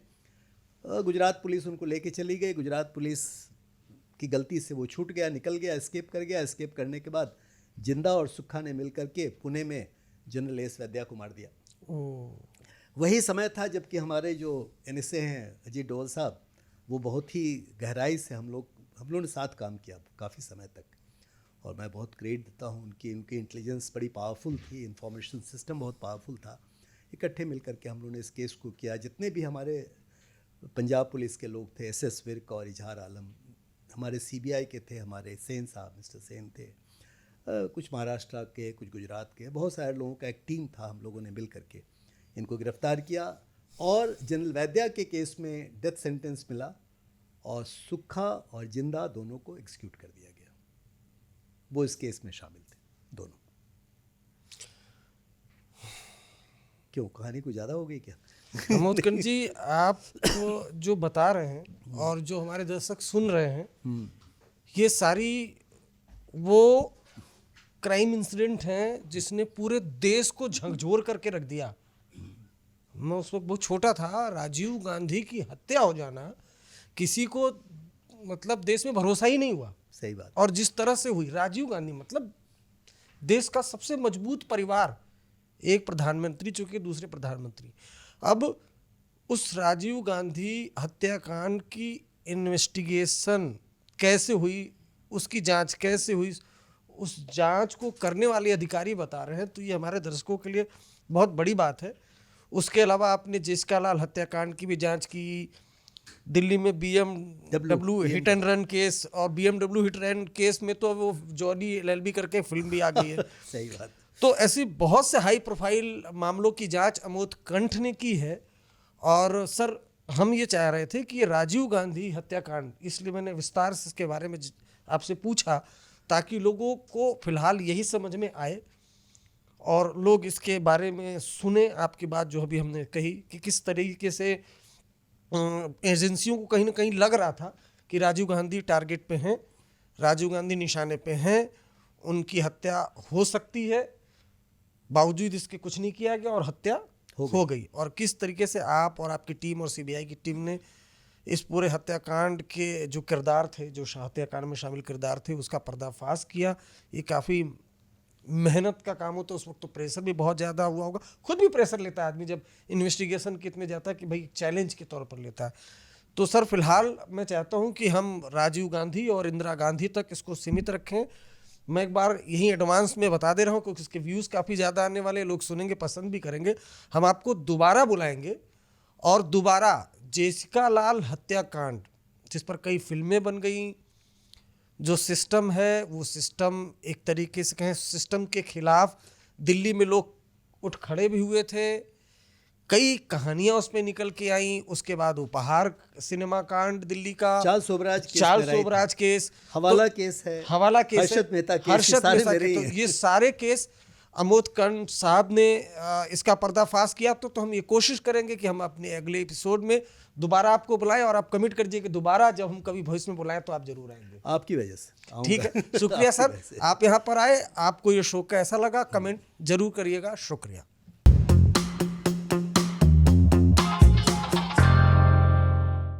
गुजरात पुलिस उनको लेके चली गई। गुजरात पुलिस की गलती से वो छूट गया, निकल गया, एस्केप कर गया। एस्केप करने के बाद जिंदा और सुक्खा ने मिल करके पुणे में जनरल एस वैद्या को मार दिया। वही समय था जबकि हमारे जो NSA हैं अजीत डोवल साहब, वो बहुत ही गहराई से हम लोगों ने साथ काम किया काफ़ी समय तक, और मैं बहुत क्रेडिट देता हूँ उनकी इंटेलिजेंस बड़ी पावरफुल थी, इंफॉर्मेशन सिस्टम बहुत पावरफुल था। इकट्ठे मिल करके हम लोगों ने इस केस को किया। जितने भी हमारे पंजाब पुलिस के लोग थे, SS विर्क और इजहार आलम, हमारे CBI के थे, हमारे सेन साहब, मिस्टर सेन थे, कुछ महाराष्ट्र के, कुछ गुजरात के, बहुत सारे लोगों का एक टीम था। हम लोगों ने मिल करके इनको गिरफ्तार किया, और जनरल वैद्या के केस में डेथ सेंटेंस मिला, और सुक्खा और जिंदा दोनों को एग्जीक्यूट कर दिया गया। वो इस केस में शामिल थे दोनों। क्यों, कहानी कुछ ज़्यादा हो गई क्या? अमोदकन जी, आप जो बता रहे हैं और जो हमारे दर्शक सुन रहे हैं, ये सारी वो क्राइम इंसिडेंट हैं जिसने पूरे देश को झकझोर करके रख दिया। मैं उस वक्त बहुत छोटा था। राजीव गांधी की हत्या हो जाना, किसी को मतलब देश में भरोसा ही नहीं हुआ। सही बात। और जिस तरह से हुई, राजीव गांधी मतलब देश का सबसे मजबूत परिवार, एक प्रधानमंत्री चूंकि दूसरे प्रधानमंत्री। अब उस राजीव गांधी हत्याकांड की इन्वेस्टिगेशन कैसे हुई, उसकी जांच कैसे हुई, उस जांच को करने वाले अधिकारी बता रहे हैं, तो ये हमारे दर्शकों के लिए बहुत बड़ी बात है। उसके अलावा आपने जेसिका लाल हत्याकांड की भी जांच की, दिल्ली में BMW hit and run case, और BMW hit and run case में तो वो जॉनी LLB करके फिल्म भी आ गई है। सही बात। तो ऐसी बहुत से हाई प्रोफाइल मामलों की जांच अमोदकंठ ने की है। और सर, हम ये चाह रहे थे कि ये राजीव गांधी हत्याकांड, इसलिए मैंने विस्तार से इसके बारे में आपसे पूछा, ताकि लोगों को फिलहाल यही समझ में आए और लोग इसके बारे में सुने आपकी बात जो अभी हमने कही, कि किस तरीके से एजेंसियों को कहीं ना कहीं लग रहा था कि राजीव गांधी टारगेट पे हैं, राजीव गांधी निशाने पे हैं, उनकी हत्या हो सकती है, बावजूद इसके कुछ नहीं किया गया और हत्या हो गई। और किस तरीके से आप और आपकी टीम और CBI की टीम ने इस पूरे हत्याकांड के जो किरदार थे, जो हत्याकांड में शामिल किरदार थे, उसका पर्दाफाश किया। ये काफ़ी मेहनत का काम हो, तो उस वक्त तो प्रेशर भी बहुत ज़्यादा हुआ होगा। खुद भी प्रेशर लेता है आदमी जब इन्वेस्टिगेशन किट में जाता है, कि भाई चैलेंज के तौर पर लेता है। तो सर, फिलहाल मैं चाहता हूं कि हम राजीव गांधी और इंदिरा गांधी तक इसको सीमित रखें। मैं एक बार यही एडवांस में बता दे रहा हूं, क्योंकि इसके व्यूज़ काफ़ी ज़्यादा आने वाले, लोग सुनेंगे, पसंद भी करेंगे। हम आपको दोबारा बुलाएंगे और दोबारा जेसिका लाल हत्याकांड, जिस पर कई फिल्में बन गई, जो सिस्टम है वो सिस्टम एक तरीके से कहें सिस्टम के खिलाफ दिल्ली में लोग उठ खड़े भी हुए थे, कई कहानियां उसमें निकल के आई। उसके बाद उपहार सिनेमा कांड दिल्ली का, चार्ल्स शोभराज केस, हवाला केस है, हर्षद मेहता केस, तो ये सारे केस अमोदकंठ साहब ने इसका पर्दाफाश किया। तो हम ये कोशिश करेंगे कि हम अपने अगले एपिसोड में दोबारा आपको बुलाएं, और आप कमिट कर दीजिए कि दोबारा जब हम कभी भविष्य में बुलाएं तो आप जरूर आएंगे। आपकी वजह से। ठीक है, शुक्रिया सर, आप यहाँ पर आए। आपको ये शो कैसा लगा, कमेंट जरूर करिएगा। शुक्रिया।